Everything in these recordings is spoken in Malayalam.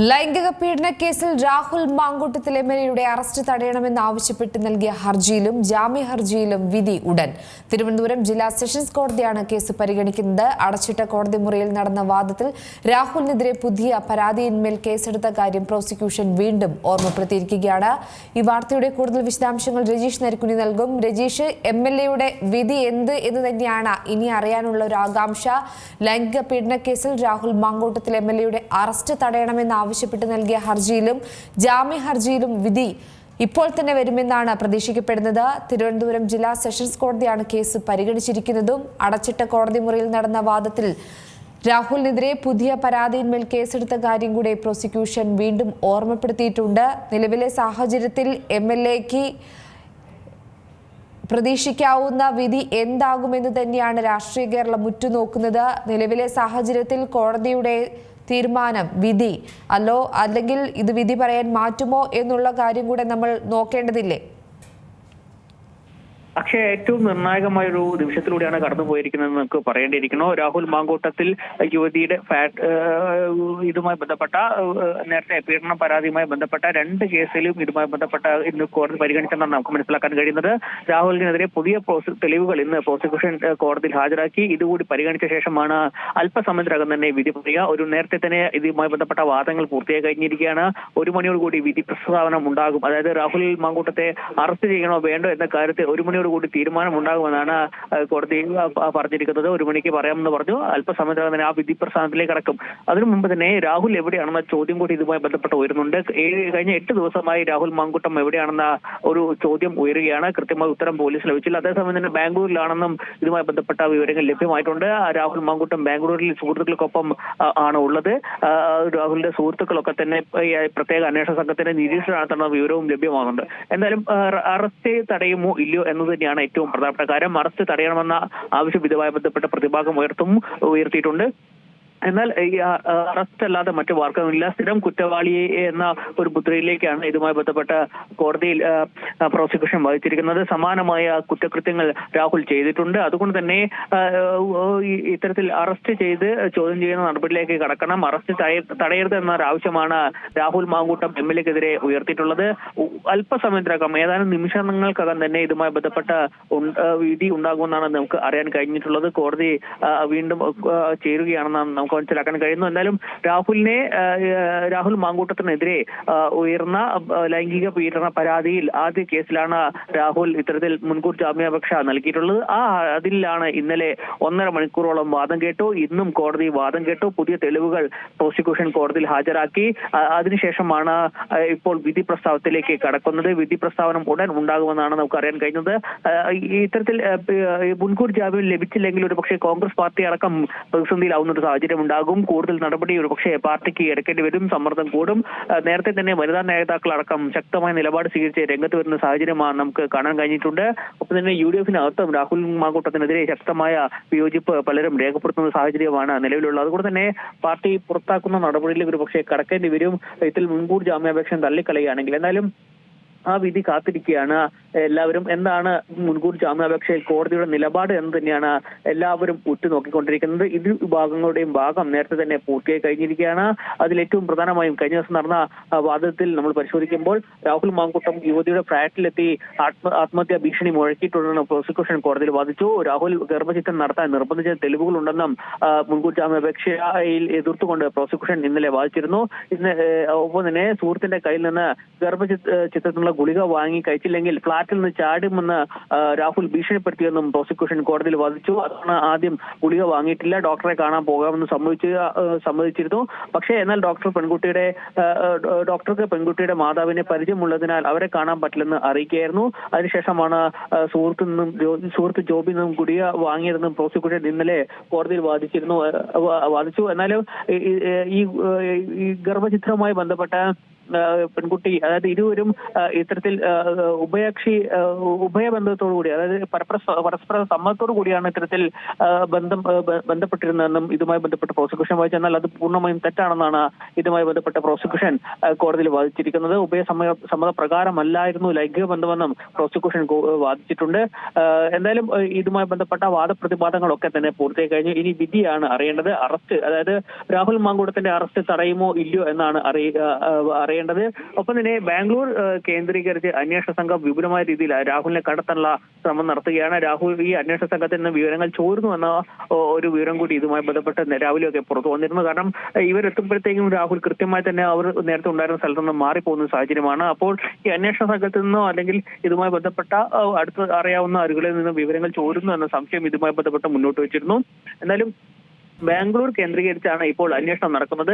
ലൈംഗിക പീഡന കേസിൽ രാഹുൽ മാങ്കൂട്ടത്തിൽ എംഎൽഎയുടെ അറസ്റ്റ് തടയണമെന്നാവശ്യപ്പെട്ട് നൽകിയ ഹർജിയിലും ജാമ്യ ഹർജിയിലും വിധി ഉടൻ. തിരുവനന്തപുരം ജില്ലാ സെഷൻസ് കോടതിയാണ് കേസ് പരിഗണിക്കുന്നത്. അടച്ചിട്ട കോടതി മുറിയിൽ നടന്ന വാദത്തിൽ രാഹുലിനെതിരെ പുതിയ പരാതിയിന്മേൽ കേസെടുത്ത കാര്യം പ്രോസിക്യൂഷൻ വീണ്ടും ഓർമ്മപ്പെടുത്തിയിരിക്കുകയാണ്. ഈ വാർത്തയുടെ കൂടുതൽ വിശദാംശങ്ങൾ രജീഷ് നരിക്കുനി നൽകും. രജീഷ്, എംഎൽഎയുടെ വിധി എന്ത് എന്ന് തന്നെയാണ് ഇനി അറിയാനുള്ള ഒരു ആകാംക്ഷ. ലൈംഗിക പീഡന കേസിൽ രാഹുൽ മാങ്കൂട്ടത്തിൽ എംഎൽഎയുടെ അറസ്റ്റ് തടയണമെന്ന് ആവശ്യപ്പെട്ട് നൽകിയ ഹർജിയിലും ജാമ്യ ഹർജിയിലും വിധി ഇപ്പോൾ തന്നെ വരുമെന്നാണ് പ്രതീക്ഷിക്കപ്പെടുന്നത്. തിരുവനന്തപുരം ജില്ലാ സെഷൻസ് കോടതിയാണ് കേസ് പരിഗണിച്ചിരിക്കുന്നതും. അടച്ചിട്ട കോടതി മുറിയിൽ നടന്ന വാദത്തിൽ രാഹുലിനെതിരെ പുതിയ പരാതിയിന്മേൽ കേസെടുത്ത കാര്യം കൂടെ പ്രോസിക്യൂഷൻ വീണ്ടും ഓർമ്മപ്പെടുത്തിയിട്ടുണ്ട്. നിലവിലെ സാഹചര്യത്തിൽ എംഎൽഎക്ക് പ്രതീക്ഷിക്കാവുന്ന വിധി എന്താകുമെന്ന് തന്നെയാണ് രാഷ്ട്രീയ കേരളം ഉറ്റുനോക്കുന്നത്. നിലവിലെ സാഹചര്യത്തിൽ കോടതിയുടെ തീരുമാനം വിധി അല്ലെങ്കിൽ ഇത് വിധി പറയാൻ മാറ്റുമോ എന്നുള്ള കാര്യം കൂടെ നമ്മൾ നോക്കേണ്ടതില്ലേ? പക്ഷേ ഏറ്റവും നിർണായകമായ ഒരു നിമിഷത്തിലൂടെയാണ് കടന്നുപോയിരിക്കുന്നത് നമുക്ക് പറയേണ്ടിയിരിക്കുന്നു. രാഹുൽ മാങ്കൂട്ടത്തിൽ യുവതിയുടെ ഇതുമായി ബന്ധപ്പെട്ട നേരത്തെ പീഡന പരാതിയുമായി ബന്ധപ്പെട്ട രണ്ട് കേസിലും ഇതുമായി ബന്ധപ്പെട്ട ഇന്ന് കോടതി പരിഗണിച്ചെന്നാണ് നമുക്ക് മനസ്സിലാക്കാൻ കഴിയുന്നത്. രാഹുലിനെതിരെ പുതിയ തെളിവുകൾ ഇന്ന് പ്രോസിക്യൂഷൻ കോടതിയിൽ ഹാജരാക്കി. ഇതുകൂടി പരിഗണിച്ച ശേഷമാണ് അല്പസമയത്തിനകം തന്നെ വിധി പറയുക. ഒരു നേരത്തെ തന്നെ ഇതുമായി ബന്ധപ്പെട്ട വാദങ്ങൾ പൂർത്തിയായി കഴിഞ്ഞിരിക്കുകയാണ്. 1 മണിയോടുകൂടി വിധി പ്രസ്താവന ഉണ്ടാകും. അതായത് രാഹുൽ മാങ്കൂട്ടത്തെ അറസ്റ്റ് ചെയ്യണോ വേണ്ടോ എന്ന കാര്യത്തിൽ 1 മണിയോട് കൂടി തീരുമാനമുണ്ടാകുമെന്നാണ് കോടതി പറഞ്ഞിരിക്കുന്നത്. 1 മണിക്ക് പറയാമെന്ന് പറഞ്ഞു. അല്പസമയത്തിനകം തന്നെ ആ വിധി പ്രസ്ഥാനത്തിലേക്ക് കടക്കും. അതിനു മുമ്പ് തന്നെ രാഹുൽ എവിടെയാണെന്ന ചോദ്യം കൂടി ഇതുമായി ബന്ധപ്പെട്ട് ഉയരുന്നുണ്ട്. കഴിഞ്ഞ 8 ദിവസമായി രാഹുൽ മാങ്കൂട്ടം എവിടെയാണെന്ന ഒരു ചോദ്യം ഉയരുകയാണ്. കൃത്യമായ ഉത്തരം പോലീസ് ലഭിച്ചില്ല. അതേസമയം തന്നെ ബാംഗ്ലൂരിലാണെന്നും ഇതുമായി ബന്ധപ്പെട്ട വിവരങ്ങൾ ലഭ്യമായിട്ടുണ്ട്. രാഹുൽ മാങ്കൂട്ടം ബാംഗ്ലൂരിൽ സുഹൃത്തുക്കൾക്കൊപ്പം ആണ് ഉള്ളത്. രാഹുലിന്റെ സുഹൃത്തുക്കളൊക്കെ തന്നെ പ്രത്യേക അന്വേഷണ സംഘത്തിന്റെ നിരീക്ഷണം നടത്തുന്ന വിവരവും ലഭ്യമാകുന്നുണ്ട്. എന്തായാലും അറസ്റ്റ് തടയുമോ ഇല്ലയോ എന്നത് തന്നെയാണ് ഏറ്റവും പ്രധാനപ്പെട്ട കാര്യം. അറസ്റ്റ് തടയണമെന്ന ആവശ്യം ഇതുമായി ബന്ധപ്പെട്ട പ്രതിഭാഗം ഉയർത്തിയിട്ടുണ്ട്. എന്നാൽ ഈ അറസ്റ്റ് അല്ലാതെ മറ്റു മാർഗമില്ല. സ്ഥിരം കുറ്റവാളി എന്ന ഒരു മുദ്രയിലേക്കാണ് ഇതുമായി ബന്ധപ്പെട്ട കോടതിയിൽ പ്രോസിക്യൂഷൻ വഹിച്ചിരിക്കുന്നത്. സമാനമായ കുറ്റകൃത്യങ്ങൾ രാഹുൽ ചെയ്തിട്ടുണ്ട്. അതുകൊണ്ട് തന്നെ ഇത്തരത്തിൽ അറസ്റ്റ് ചെയ്ത് ചോദ്യം ചെയ്യുന്ന നടപടിയിലേക്ക് കടക്കണം. അറസ്റ്റ് തടയരുത് എന്നൊരു ആവശ്യമാണ് രാഹുൽ മാങ്കൂട്ടം എംഎൽഎക്കെതിരെ ഉയർത്തിയിട്ടുള്ളത്. അല്പസമയത്തിനകം ഏതാനും നിമിഷങ്ങൾക്കകം തന്നെ ഇതുമായി ബന്ധപ്പെട്ട വിധി ഉണ്ടാകുമെന്നാണ് നമുക്ക് അറിയാൻ കഴിഞ്ഞിട്ടുള്ളത്. കോടതി വീണ്ടും ചേരുകയാണെന്നാണ് നമുക്ക് മനസ്സിലാക്കാൻ കഴിയുന്നു. എന്നാലും രാഹുൽ മാങ്കൂട്ടത്തിനെതിരെ ഉയർന്ന ലൈംഗിക പീഡന പരാതിയിൽ ആദ്യ കേസിലാണ് രാഹുൽ ഇത്തരത്തിൽ മുൻകൂർ ജാമ്യാപേക്ഷ നൽകിയിട്ടുള്ളത്. അതിലാണ് ഇന്നലെ 1.5 മണിക്കൂറോളം വാദം കേട്ടു. ഇന്നും കോടതി വാദം കേട്ടു. പുതിയ തെളിവുകൾ പ്രോസിക്യൂഷൻ കോടതിയിൽ ഹാജരാക്കി. അതിനുശേഷമാണ് ഇപ്പോൾ വിധി പ്രസ്താവത്തിലേക്ക് കടക്കുന്നത്. വിധി പ്രസ്താവനം ഉടൻ ഉണ്ടാകുമെന്നാണ് നമുക്ക് അറിയാൻ കഴിഞ്ഞത്. ഇത്തരത്തിൽ മുൻകൂർ ജാമ്യം ലഭിച്ചില്ലെങ്കിൽ ഒരു പക്ഷേ കോൺഗ്രസ് പാർട്ടി അടക്കം പ്രതിസന്ധിയിലാവുന്ന ഒരു സാഹചര്യം ഉണ്ടാകും. കൂടുതൽ നടപടി ഒരു പക്ഷേ പാർട്ടിക്ക് എടുക്കേണ്ടി വരും. സമ്മർദ്ദം കൂടും. നേരത്തെ തന്നെ വനിതാ നേതാക്കളടക്കം ശക്തമായ നിലപാട് സ്വീകരിച്ച് രംഗത്ത് വരുന്ന സാഹചര്യമാണ് നമുക്ക് കാണാൻ കഴിഞ്ഞിട്ടുണ്ട്. ഒപ്പം തന്നെ UDF-നകത്തും രാഹുൽ മാങ്കൂട്ടത്തിനെതിരെ ശക്തമായ വിയോജിപ്പ് പലരും രേഖപ്പെടുത്തുന്ന സാഹചര്യമാണ് നിലവിലുള്ളത്. അതുകൊണ്ട് തന്നെ പാർട്ടി പുറത്താക്കുന്ന നടപടിയിലേക്ക് ഒരു പക്ഷേ കടക്കേണ്ടി വരും. ഇതിൽ മുൻകൂർ ജാമ്യാപേക്ഷ തള്ളിക്കളയുകയാണെങ്കിൽ. എന്നാലും ആ വിധി കാത്തിരിക്കുകയാണ് എല്ലാവരും. എന്താണ് മുൻകൂർ ജാമ്യാപേക്ഷയിൽ കോടതിയുടെ നിലപാട് എന്ന് തന്നെയാണ് എല്ലാവരും ഉറ്റുനോക്കിക്കൊണ്ടിരിക്കുന്നത്. ഇരു വിഭാഗങ്ങളുടെയും ഭാഗം നേരത്തെ തന്നെ പൂർത്തിയായി കഴിഞ്ഞിരിക്കുകയാണ്. അതിലേറ്റവും പ്രധാനമായും കഴിഞ്ഞ ദിവസം നടന്ന വാദത്തിൽ നമ്മൾ പരിശോധിക്കുമ്പോൾ രാഹുൽ മാങ്കൂട്ടം യുവതിയുടെ ഫ്ളാറ്റിലെത്തി ആത്മഹത്യാ ഭീഷണി മുഴക്കിയിട്ടുണ്ടെന്ന് പ്രോസിക്യൂഷൻ കോടതിയിൽ വാദിച്ചു. രാഹുൽ ഗർഭചിത്രം നടത്താൻ നിർബന്ധിച്ച തെളിവുകളുണ്ടെന്നും മുൻകൂർ ജാമ്യാപേക്ഷയിൽ എതിർത്തുകൊണ്ട് പ്രോസിക്യൂഷൻ ഇന്നലെ വാദിച്ചിരുന്നു. ഒപ്പം തന്നെ സുഹൃത്തിന്റെ കയ്യിൽ നിന്ന് ഗർഭചിത്രത്തിനുള്ള ഗുളിക വാങ്ങി കഴിച്ചില്ലെങ്കിൽ ഫ്ളാറ്റിൽ നിന്ന് ചാടുമെന്ന് രാഹുൽ ഭീഷണിപ്പെടുത്തിയെന്നും പ്രോസിക്യൂഷൻ കോടതിയിൽ വാദിച്ചു. അതാണ് ആദ്യം ഗുളിക വാങ്ങിയിട്ടില്ല, ഡോക്ടറെ കാണാൻ പോകാമെന്ന് സമ്മതിച്ചിരുന്നു. പക്ഷേ എന്നാൽ ഡോക്ടർക്ക് പെൺകുട്ടിയുടെ മാതാവിനെ പരിചയമുള്ളതിനാൽ അവരെ കാണാൻ പറ്റില്ലെന്ന് അറിയിക്കുകയായിരുന്നു. അതിനുശേഷമാണ് സുഹൃത്ത് ജോബിൽ നിന്നും ഗുളിക വാങ്ങിയതെന്നും പ്രോസിക്യൂഷൻ ഇന്നലെ കോടതിയിൽ വാദിച്ചു. എന്നാലും ഈ ഗർഭചിത്രവുമായി ബന്ധപ്പെട്ട പെൺകുട്ടി, അതായത് ഇരുവരും ഇത്തരത്തിൽ ഉഭയബന്ധത്തോടു കൂടി, അതായത് പരസ്പര സമ്മതത്തോടു കൂടിയാണ് ഇത്തരത്തിൽ ബന്ധപ്പെട്ടിരുന്നതെന്നും ഇതുമായി ബന്ധപ്പെട്ട് പ്രോസിക്യൂഷൻ വായിച്ചു. എന്നാൽ അത് പൂർണ്ണമായും തെറ്റാണെന്നാണ് ഇതുമായി ബന്ധപ്പെട്ട പ്രോസിക്യൂഷൻ കോടതിയിൽ വാദിച്ചിരിക്കുന്നത്. സമ്മത പ്രകാരമല്ലായിരുന്നു ലൈംഗിക ബന്ധമെന്നും പ്രോസിക്യൂഷൻ വാദിച്ചിട്ടുണ്ട്. എന്തായാലും ഇതുമായി ബന്ധപ്പെട്ട വാദപ്രതിവാദങ്ങളൊക്കെ തന്നെ പൂർത്തിയായി കഴിഞ്ഞു. ഇനി വിധിയാണ് അറിയേണ്ടത്. അറസ്റ്റ്, അതായത് രാഹുൽ മാങ്കൂട്ടത്തിന്റെ അറസ്റ്റ് തടയുമോ ഇല്ലയോ എന്നാണ് അറിയേണ്ടത്. ഒപ്പം തന്നെ ബാംഗ്ലൂർ കേന്ദ്രീകരിച്ച് അന്വേഷണ സംഘം വിപുലമായ രീതിയിൽ രാഹുലിനെ കണ്ടെത്താനുള്ള ശ്രമം നടത്തുകയാണ്. രാഹുൽ ഈ അന്വേഷണ സംഘത്തിൽ നിന്ന് വിവരങ്ങൾ ചോർന്നു എന്ന ഒരു വിവരം കൂടി ഇതുമായി ബന്ധപ്പെട്ട് രാവിലെയൊക്കെ പുറത്തു വന്നിരുന്നു. കാരണം ഇവരെത്തുമ്പോഴത്തേക്കും രാഹുൽ കൃത്യമായി തന്നെ അവർ നേരത്തെ ഉണ്ടായിരുന്ന സ്ഥലത്ത് നിന്ന് മാറിപ്പോകുന്ന സാഹചര്യമാണ്. അപ്പോൾ ഈ അന്വേഷണ സംഘത്തിൽ നിന്നോ അല്ലെങ്കിൽ ഇതുമായി ബന്ധപ്പെട്ട അടുത്ത് അറിയാവുന്ന ആളുകളിൽ നിന്ന് വിവരങ്ങൾ ചോരുന്നു എന്ന സംശയം ഇതുമായി ബന്ധപ്പെട്ട് മുന്നോട്ട് വെച്ചിരുന്നു. എന്തായാലും ബാംഗ്ലൂർ കേന്ദ്രീകരിച്ചാണ് ഇപ്പോൾ അന്വേഷണം നടക്കുന്നത്.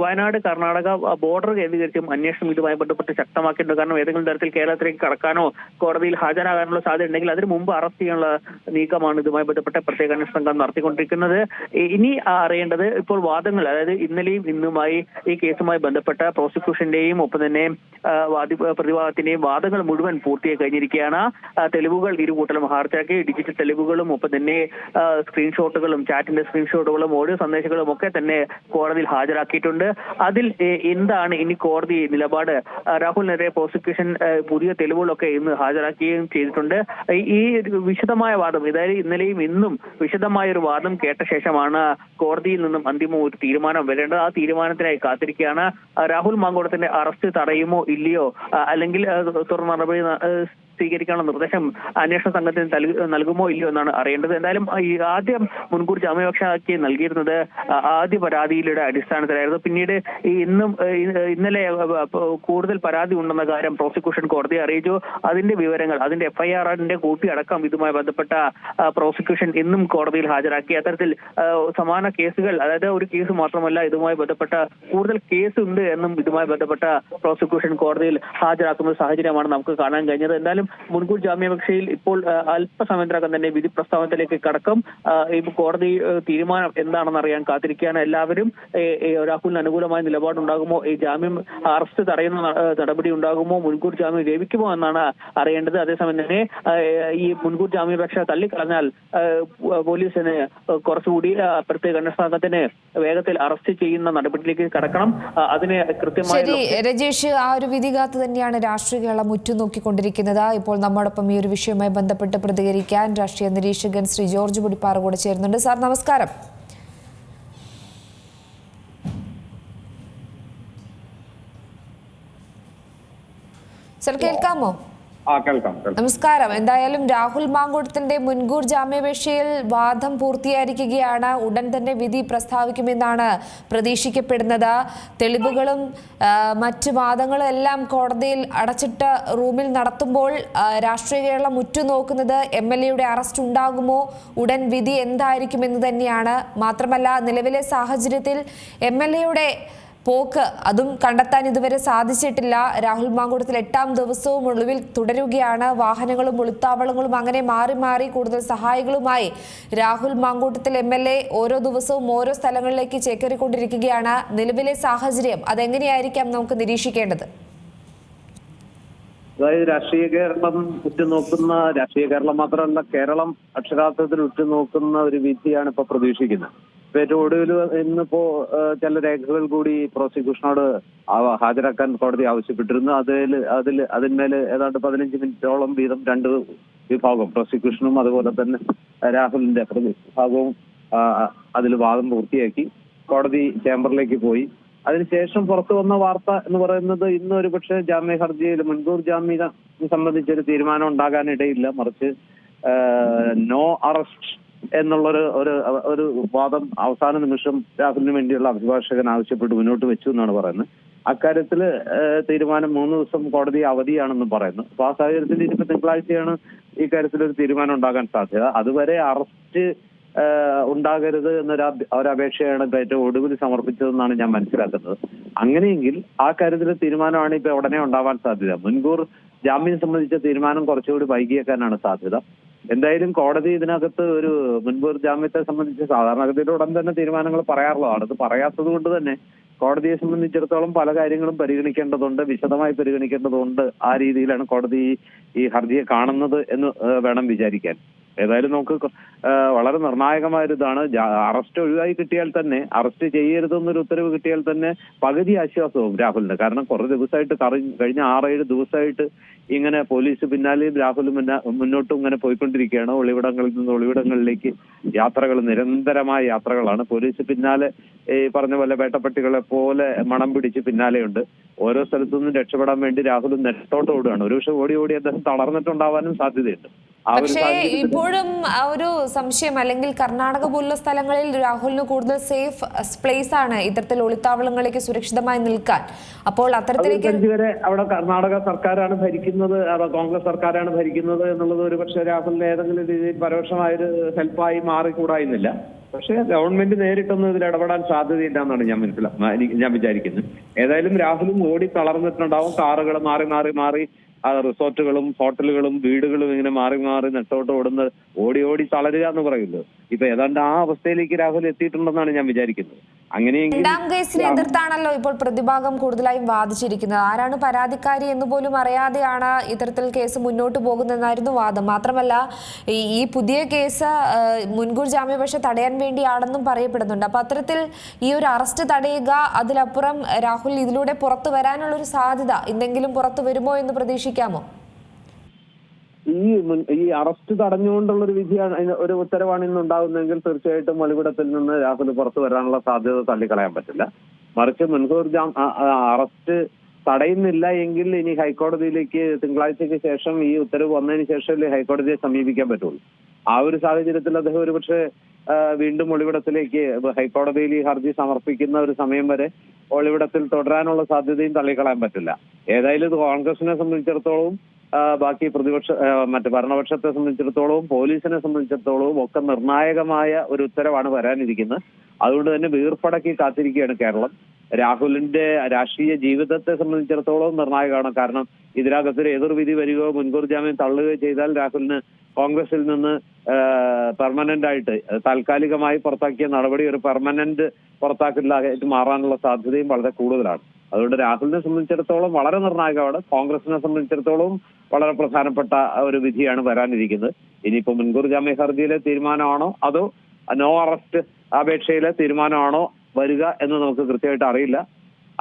വയനാട് കർണാടക ബോർഡർ കേന്ദ്രീകരിച്ചും അന്വേഷണം ഇതുമായി ബന്ധപ്പെട്ട് ശക്തമാക്കിയിട്ടുണ്ട്. കാരണം ഏതെങ്കിലും തരത്തിൽ കേരളത്തിലേക്ക് കടക്കാനോ കോടതിയിൽ ഹാജരാകാനുള്ള സാധ്യത ഉണ്ടെങ്കിൽ അതിന് മുമ്പ് അറസ്റ്റ് ചെയ്യാനുള്ള നീക്കമാണ് ഇതുമായി ബന്ധപ്പെട്ട പ്രത്യേക അന്വേഷണ സംഘം നടത്തിക്കൊണ്ടിരിക്കുന്നത്. ഇനി അറിയേണ്ടത് ഇപ്പോൾ വാദങ്ങൾ, അതായത് ഇന്നലെയും ഇന്നുമായി ഈ കേസുമായി ബന്ധപ്പെട്ട പ്രോസിക്യൂഷന്റെയും ഒപ്പം തന്നെ പ്രതിവാദത്തിന്റെയും വാദങ്ങൾ മുഴുവൻ പൂർത്തിയായി കഴിഞ്ഞിരിക്കുകയാണ്. തെളിവുകൾ ഇരുകൂട്ടലും ഹാജരാക്കി. ഡിജിറ്റൽ തെളിവുകളും ഒപ്പം തന്നെ സ്ക്രീൻഷോട്ടുകളും ചാറ്റിന്റെ സ്ക്രീൻഷോട്ടുകളും ഓഡിയോ സന്ദേശങ്ങളും ഒക്കെ തന്നെ കോടതിയിൽ ഹാജരാക്കിയിട്ടുണ്ട്. അതിൽ എന്താണ് ഇനി കോടതി നിലപാട്? രാഹുലിനെതിരെ പ്രോസിക്യൂഷൻ പുതിയ തെളിവുകളൊക്കെ ഇന്ന് ഹാജരാക്കുകയും ചെയ്തിട്ടുണ്ട്. ഈ വിശദമായ വാദം, അതായത് ഇന്നലെയും ഇന്നും വിശദമായ ഒരു വാദം കേട്ട ശേഷമാണ് കോടതിയിൽ നിന്നും അന്തിമ ഒരു തീരുമാനം വരേണ്ടത്. ആ തീരുമാനത്തിനായി കാത്തിരിക്കുകയാണ്. രാഹുൽ മാങ്കൂട്ടത്തിന്റെ അറസ്റ്റ് തടയുമോ ഇല്ലയോ, അല്ലെങ്കിൽ തുടർ നടപടി സ്വീകരിക്കാനുള്ള നിർദ്ദേശം അന്വേഷണ സംഘത്തിന് നൽകുമോ ഇല്ലയോ എന്നാണ് അറിയേണ്ടത്. എന്തായാലും ഈ ആദ്യം മുൻകൂർ ജാമ്യാപേക്ഷയ്ക്ക് നൽകിയിരുന്നത് ആദ്യ പരാതിയുടെ അടിസ്ഥാനത്തിലായിരുന്നു. പിന്നീട് ഇന്നലെ കൂടുതൽ പരാതി ഉണ്ടെന്ന കാര്യം പ്രോസിക്യൂഷൻ കോടതിയെ അറിയിച്ചു. അതിന്റെ വിവരങ്ങൾ, അതിന്റെ FIR-ന്റെ കോപ്പി അടക്കം ഇതുമായി ബന്ധപ്പെട്ട പ്രോസിക്യൂഷൻ ഇന്നും കോടതിയിൽ ഹാജരാക്കി. അത്തരത്തിൽ സമാന കേസുകൾ, അതായത് ഒരു കേസ് മാത്രമല്ല, ഇതുമായി ബന്ധപ്പെട്ട കൂടുതൽ കേസ് ഉണ്ട് എന്നും ഇതുമായി ബന്ധപ്പെട്ട പ്രോസിക്യൂഷൻ കോടതിയിൽ ഹാജരാക്കുന്ന സാഹചര്യമാണ് നമുക്ക് കാണാൻ കഴിഞ്ഞത്. എന്തായാലും മുൻകൂർ ജാമ്യാപേക്ഷയിൽ ഇപ്പോൾ അല്പസമയത്തിനകം തന്നെ വിധി പ്രസ്താവനത്തിലേക്ക് കടക്കും. കോടതി തീരുമാനം എന്താണെന്ന് അറിയാൻ കാത്തിരിക്കുകയാണ് എല്ലാവരും. രാഹുലിന് അനുകൂലമായ നിലപാടുണ്ടാകുമോ, ഈ ജാമ്യം അറസ്റ്റ് തടയുന്ന നടപടി ഉണ്ടാകുമോ, മുൻകൂർ ജാമ്യം ലഭിക്കുമോ എന്നാണ് അറിയേണ്ടത്. അതേസമയം തന്നെ ഈ മുൻകൂർ ജാമ്യാപേക്ഷ തള്ളിക്കളഞ്ഞാൽ പോലീസിന് കുറച്ചുകൂടി പ്രത്യേക അന്വേഷണ സംഘത്തിന് വേഗത്തിൽ അറസ്റ്റ് ചെയ്യുന്ന നടപടിയിലേക്ക് കടക്കണം. അതിന് കൃത്യമായി രജേഷ്, ആ ഒരു വിധി കാത്ത് തന്നെയാണ് രാഷ്ട്രീയ കേരളം ഉറ്റുനോക്കിക്കൊണ്ടിരിക്കുന്നത്. ഇപ്പോൾ നമ്മോടൊപ്പം ഈ ഒരു വിഷയവുമായി ബന്ധപ്പെട്ട് പ്രതികരിക്കാൻ രാഷ്ട്രീയ നിരീക്ഷകൻ ശ്രീ ജോർജ് പൊടിപ്പാറ കൂടെ ചേരുന്നുണ്ട്. സാർ നമസ്കാരം. സാർ കേൾക്കാമോ? നമസ്കാരം. എന്തായാലും രാഹുൽ മാങ്കൂട്ടത്തിന്റെ മുൻകൂർ ജാമ്യാപേക്ഷയിൽ വാദം പൂർത്തിയായിരിക്കുകയാണ്. ഉടൻ തന്നെ വിധി പ്രസ്താവിക്കുമെന്നാണ് പ്രതീക്ഷിക്കപ്പെടുന്നത്. തെളിവുകളും മറ്റ് വാദങ്ങളും എല്ലാം കോടതിയിൽ അടച്ചിട്ട റൂമിൽ നടത്തുമ്പോൾ രാഷ്ട്രീയ കേരളം ഉറ്റുനോക്കുന്നത് MLA-യുടെ അറസ്റ്റ് ഉണ്ടാകുമോ, ഉടൻ വിധി എന്തായിരിക്കുമെന്ന് തന്നെയാണ്. മാത്രമല്ല, നിലവിലെ സാഹചര്യത്തിൽ MLA-യുടെ പോക്ക് അതും കണ്ടെത്താൻ ഇതുവരെ സാധിച്ചിട്ടില്ല. രാഹുൽ മാങ്കൂട്ടത്തിൽ 8ാം ദിവസവും ഒളിവിൽ തുടരുകയാണ്. വാഹനങ്ങളും ഒളിത്താവളങ്ങളും അങ്ങനെ മാറി മാറി കൂടുതൽ സഹായികളുമായി രാഹുൽ മാങ്കൂട്ടത്തിൽ MLA ഓരോ ദിവസവും ഓരോ സ്ഥലങ്ങളിലേക്ക് ചേക്കേറിക്കൊണ്ടിരിക്കുകയാണ്. നിലവിലെ സാഹചര്യം അതെങ്ങനെയായിരിക്കാം നമുക്ക് നിരീക്ഷിക്കേണ്ടത്? അതായത് രാഷ്ട്രീയ കേരളം മാത്രമല്ല, കേരളം അക്ഷരാർത്ഥത്തിൽ ഉറ്റുനോക്കുന്ന ഒരു വിധിയാണ് ഇപ്പൊ പ്രതീക്ഷിക്കുന്നത്. ഏറ്റവും ഒടുവിൽ ഇന്നിപ്പോ ചില രേഖകൾ കൂടി പ്രോസിക്യൂഷനോട് ഹാജരാക്കാൻ കോടതി ആവശ്യപ്പെട്ടിരുന്നു. അതിന്മേല് ഏതാണ്ട് 15 മിനിറ്റോളം വീതം രണ്ട് വിഭാഗം, പ്രോസിക്യൂഷനും അതുപോലെ തന്നെ രാഹുലിന്റെ പ്രതിഭാഗവും അതിൽ വാദം പൂർത്തിയാക്കി കോടതി ചേംബറിലേക്ക് പോയി. അതിനുശേഷം പുറത്തു വന്ന വാർത്ത എന്ന് പറയുന്നത് ഇന്ന് ഒരു പക്ഷേ ജാമ്യ ഹർജിയിൽ മുൻകൂർ ജാമ്യം സംബന്ധിച്ചൊരു തീരുമാനം ഉണ്ടാകാനിടയില്ല, മറിച്ച് നോ അറസ്റ്റ് എന്നുള്ളൊരു ഒരു വാദം അവസാന നിമിഷം രാഹുലിന് വേണ്ടിയുള്ള അഭിഭാഷകൻ ആവശ്യപ്പെട്ട് മുന്നോട്ട് വെച്ചു എന്നാണ് പറയുന്നത്. അക്കാര്യത്തില് തീരുമാനം 3 ദിവസം കോടതി അവധിയാണെന്ന് പറയുന്നു. അപ്പൊ ആ സാഹചര്യത്തിൽ ഇനിയിപ്പോ തിങ്കളാഴ്ചയാണ് ഈ കാര്യത്തിൽ ഒരു തീരുമാനം ഉണ്ടാകാൻ സാധ്യത. അതുവരെ അറസ്റ്റ് ഉണ്ടാകരുത് ഒരപേക്ഷയാണ് ഏറ്റവും ഒടുവിൽ സമർപ്പിച്ചതെന്നാണ് ഞാൻ മനസ്സിലാക്കുന്നത്. അങ്ങനെയെങ്കിൽ ആ കാര്യത്തിൽ തീരുമാനമാണ് ഇപ്പൊ ഉടനെ ഉണ്ടാവാൻ സാധ്യത. മുൻകൂർ ജാമ്യം സംബന്ധിച്ച തീരുമാനം കുറച്ചുകൂടി വൈകിയേക്കാനാണ് സാധ്യത. എന്തായാലും കോടതി ഇതിനകത്ത് ഒരു മുൻകൂർ ജാമ്യത്തെ സംബന്ധിച്ച് സാധാരണഗതിയിൽ ഉടൻ തന്നെ തീരുമാനങ്ങൾ പറയാറുള്ളതാണ്. അത് പറയാത്തത് കൊണ്ട് തന്നെ കോടതിയെ സംബന്ധിച്ചിടത്തോളം പല കാര്യങ്ങളും പരിഗണിക്കേണ്ടതുണ്ട്, വിശദമായി പരിഗണിക്കേണ്ടതുണ്ട്. ആ രീതിയിലാണ് കോടതി ഈ ഹർജിയെ കാണുന്നത് എന്ന് വേണം വിചാരിക്കാൻ. ഏതായാലും നമുക്ക് വളരെ നിർണായകമായ ഒരു ഇതാണ്. അറസ്റ്റ് ഒഴിവായി കിട്ടിയാൽ തന്നെ, അറസ്റ്റ് ചെയ്യരുതെന്നൊരു ഉത്തരവ് കിട്ടിയാൽ തന്നെ പകുതി ആശ്വാസവും രാഹുലിന്. കാരണം കുറെ ദിവസമായിട്ട് കഴിഞ്ഞ 6-7 ദിവസമായിട്ട് ഇങ്ങനെ പോലീസ് പിന്നാലെയും രാഹുൽ മുന്നോട്ടും ഇങ്ങനെ പോയിക്കൊണ്ടിരിക്കുകയാണ്. ഒളിവിടങ്ങളിൽ നിന്ന് ഒളിവിടങ്ങളിലേക്ക് യാത്രകൾ, നിരന്തരമായ യാത്രകളാണ്. പോലീസ് പിന്നാലെ ഈ പറഞ്ഞ പോലെ വേട്ടപ്പട്ടികളെ പോലെ മണം പിടിച്ച് പിന്നാലെയുണ്ട്. ഓരോ സ്ഥലത്തു നിന്നും രക്ഷപ്പെടാൻ വേണ്ടി രാഹുൽ നെട്ടോട്ട് ഓടുകയാണ്. ഒരുപക്ഷെ ഓടി അദ്ദേഹം തളർന്നിട്ടുണ്ടാവാനും സാധ്യതയുണ്ട്. പക്ഷേ ഇപ്പോഴും ആ ഒരു സംശയം, അല്ലെങ്കിൽ കർണാടക പോലുള്ള സ്ഥലങ്ങളിൽ രാഹുലിന് കൂടുതൽ സേഫ് പ്ലേസ് ആണ് ഇത്തരത്തിൽ ഒളിത്താവളങ്ങളിലേക്ക് സുരക്ഷിതമായി നിൽക്കാൻ. അപ്പോൾ അത്തരത്തിലേക്ക് വരെ അവിടെ കർണാടക സർക്കാരാണ് ഭരിക്കുന്നത്, കോൺഗ്രസ് സർക്കാരാണ് ഭരിക്കുന്നത് എന്നുള്ളത് ഒരു പക്ഷേ രാഹുലിന് ഏതെങ്കിലും രീതിയിൽ പരോക്ഷമായൊരു ഹെൽപ്പായി മാറിക്കൂടായിരുന്നില്ല. പക്ഷേ ഗവൺമെന്റ് നേരിട്ടൊന്നും ഇതിൽ ഇടപെടാൻ സാധ്യതയില്ല എന്നാണ് ഞാൻ വിചാരിക്കുന്നത്. ഏതായാലും രാഹുലും ഓടി തളർന്നിട്ടുണ്ടാവും. കാറുകൾ മാറി റിസോർട്ടുകളും ഹോട്ടലുകളും വീടുകളും ഇങ്ങനെ മാറി നെട്ടോട്ട് ഓടി തളരുക എന്ന് പറയുന്നത്. ഇപ്പൊ ഏതാണ്ട് ആ അവസ്ഥയിലേക്ക് രാഹുൽ എത്തിയിട്ടുണ്ടെന്നാണ് ഞാൻ വിചാരിക്കുന്നത്. അങ്ങനെയെങ്കിൽ രണ്ടാം കേസിനെ എതിർത്താണല്ലോ ഇപ്പോൾ പ്രതിഭാഗം കൂടുതലായും വാദിച്ചിരിക്കുന്നത്. ആരാണ് പരാതിക്കാരി എന്ന് പോലും അറിയാതെയാണ് ഇത്തരത്തിൽ കേസ് മുന്നോട്ട് പോകുന്നതെന്നായിരുന്നു വാദം. മാത്രമല്ല ഈ പുതിയ കേസ് മുൻകൂർ ജാമ്യാപേക്ഷ തടയാൻ വേണ്ടിയാണെന്നും പറയപ്പെടുന്നുണ്ട്. അപ്പൊ അത്തരത്തിൽ ഈ ഒരു അറസ്റ്റ് തടയുക, അതിലപ്പുറം രാഹുൽ ഇതിലൂടെ പുറത്തു വരാനുള്ള ഒരു സാധ്യത എന്തെങ്കിലും പുറത്തു വരുമോ എന്ന് പ്രതീക്ഷിക്കാമോ? ഈ അറസ്റ്റ് തടഞ്ഞുകൊണ്ടുള്ള ഒരു വിധിയാണ്, ഒരു ഉത്തരവാണ് ഇന്ന് ഉണ്ടാകുന്നതെങ്കിൽ തീർച്ചയായിട്ടും ഒളിവിടത്തിൽ നിന്ന് രാഹുൽ പുറത്തു വരാനുള്ള സാധ്യത തള്ളിക്കളയാൻ പറ്റില്ല. മറിച്ച് മുൻകൂർ അറസ്റ്റ് തടയുന്നില്ല എങ്കിൽ ഇനി ഹൈക്കോടതിയിലേക്ക് തിങ്കളാഴ്ചയ്ക്ക് ശേഷം ഈ ഉത്തരവ് വന്നതിന് ശേഷമല്ലേ ഹൈക്കോടതിയെ സമീപിക്കാൻ പറ്റുള്ളൂ. ആ ഒരു സാഹചര്യത്തിൽ അദ്ദേഹം ഒരുപക്ഷെ വീണ്ടും ഒളിവിടത്തിലേക്ക്, ഹൈക്കോടതിയിൽ ഈ ഹർജി സമർപ്പിക്കുന്ന ഒരു സമയം വരെ ഒളിവിടത്തിൽ തുടരാനുള്ള സാധ്യതയും തള്ളിക്കളയാൻ പറ്റില്ല. ഏതായാലും ഇത് കോൺഗ്രസിനെ സംബന്ധിച്ചിടത്തോളം, ബാക്കി മറ്റ് ഭരണപക്ഷത്തെ സംബന്ധിച്ചിടത്തോളവും പോലീസിനെ സംബന്ധിച്ചിടത്തോളവും ഒക്കെ നിർണായകമായ ഒരു ഉത്തരവാണ് വരാനിരിക്കുന്നത്. അതുകൊണ്ട് തന്നെ വീർപ്പടക്കി കാത്തിരിക്കുകയാണ് കേരളം. രാഹുലിന്റെ രാഷ്ട്രീയ ജീവിതത്തെ സംബന്ധിച്ചിടത്തോളം നിർണായകമാണ്. കാരണം ഇതിനകത്തൊരു എതിർവിധി വരികയോ മുൻകൂർ ജാമ്യം തള്ളുകയോ ചെയ്താൽ രാഹുലിന് കോൺഗ്രസിൽ നിന്ന് പെർമനന്റ് ആയിട്ട്, താൽക്കാലികമായി പുറത്താക്കിയ നടപടി ഒരു പെർമനന്റ് പുറത്താക്കലായിട്ട് മാറാനുള്ള സാധ്യതയും വളരെ കൂടുതലാണ്. അതുകൊണ്ട് രാഹുലിനെ സംബന്ധിച്ചിടത്തോളം വളരെ നിർണായകമാണ്. കോൺഗ്രസിനെ സംബന്ധിച്ചിടത്തോളം വളരെ പ്രധാനപ്പെട്ട ഒരു വിധിയാണ് വരാനിരിക്കുന്നത്. ഇനിയിപ്പോ മുൻകൂർ ജാമ്യ ഹർജിയിലെ തീരുമാനമാണോ അതോ നോ അറസ്റ്റ് അപേക്ഷയിലെ തീരുമാനമാണോ വരിക എന്ന് നമുക്ക് കൃത്യമായിട്ട് അറിയില്ല.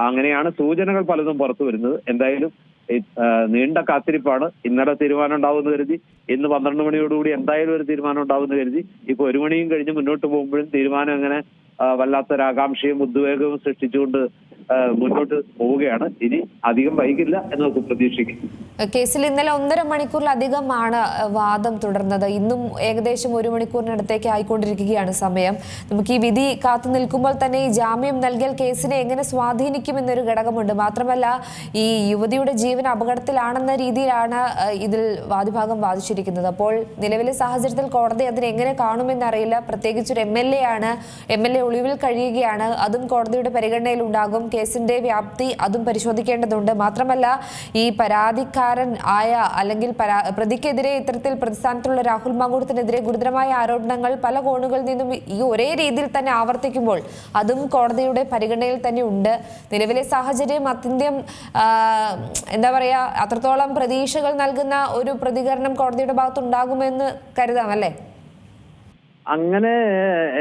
അങ്ങനെയാണ് സൂചനകൾ പലതും പുറത്തു വരുന്നത്. എന്തായാലും നീണ്ട കാത്തിരിപ്പാണ്. ഇന്നലെ തീരുമാനം ഉണ്ടാവുമെന്ന് കരുതി, ഇന്ന് 12 മണിയോടുകൂടി എന്തായാലും ഒരു തീരുമാനം ഉണ്ടാവുമെന്ന് കരുതി. ഇപ്പൊ 1 മണിയും കഴിഞ്ഞ് മുന്നോട്ട് പോകുമ്പോഴും തീരുമാനം അങ്ങനെ വല്ലാത്തൊരാകാംക്ഷയും ഉദ്വേഗവും സൃഷ്ടിച്ചുകൊണ്ട് മുന്നോട്ട് പോവുകയാണ്. ഇനി അധികം വൈകില്ല എന്ന് നമുക്ക് പ്രതീക്ഷിക്കും. കേസിൽ ഇന്നലെ 1.5 മണിക്കൂറിലധികമാണ് വാദം തുടർന്നത്. ഇന്നും ഏകദേശം 1 മണിക്കൂറിനടുത്തേക്ക് ആയിക്കൊണ്ടിരിക്കുകയാണ് സമയം. നമുക്ക് ഈ വിധി കാത്തു നിൽക്കുമ്പോൾ തന്നെ ഈ ജാമ്യം നൽകിയാൽ കേസിനെ എങ്ങനെ സ്വാധീനിക്കുമെന്നൊരു ഘടകമുണ്ട്. മാത്രമല്ല ഈ യുവതിയുടെ ജീവൻ അപകടത്തിലാണെന്ന രീതിയിലാണ് ഇതിൽ വാദിഭാഗം വാദിച്ചിരിക്കുന്നത്. അപ്പോൾ നിലവിലെ സാഹചര്യത്തിൽ കോടതി അതിനെ എങ്ങനെ കാണുമെന്നറിയില്ല. പ്രത്യേകിച്ചൊരു MLA ആണ്, MLA ഒളിവിൽ കഴിയുകയാണ്. അതും കോടതിയുടെ പരിഗണനയിൽ ഉണ്ടാകും. കേസിന്റെ വ്യാപ്തി അതും പരിശോധിക്കേണ്ടതുണ്ട്. മാത്രമല്ല ഈ പരാതിക്കാരൻ ആയ അല്ലെങ്കിൽ പ്രതിക്കെതിരെ ഇത്തരത്തിൽ പ്രതിസ്ഥാനത്തുള്ള രാഹുൽ മാങ്കൂട്ടത്തിനെതിരെ ഗുരുതരമായ ആരോപണങ്ങൾ പല കോണുകളിൽ നിന്നും ഈ ഒരേ രീതിയിൽ തന്നെ ആവർത്തിക്കുമ്പോൾ അതും കോടതിയുടെ പരിഗണനയിൽ തന്നെ ഉണ്ട്. നിലവിലെ സാഹചര്യം അത്യന്തം എന്താ പറയാ, അത്രത്തോളം പ്രതീക്ഷകൾ നൽകുന്ന ഒരു പ്രതികരണം കോടതിയുടെ ഭാഗത്തുണ്ടാകുമെന്ന് കരുതാം അല്ലേ? അങ്ങനെ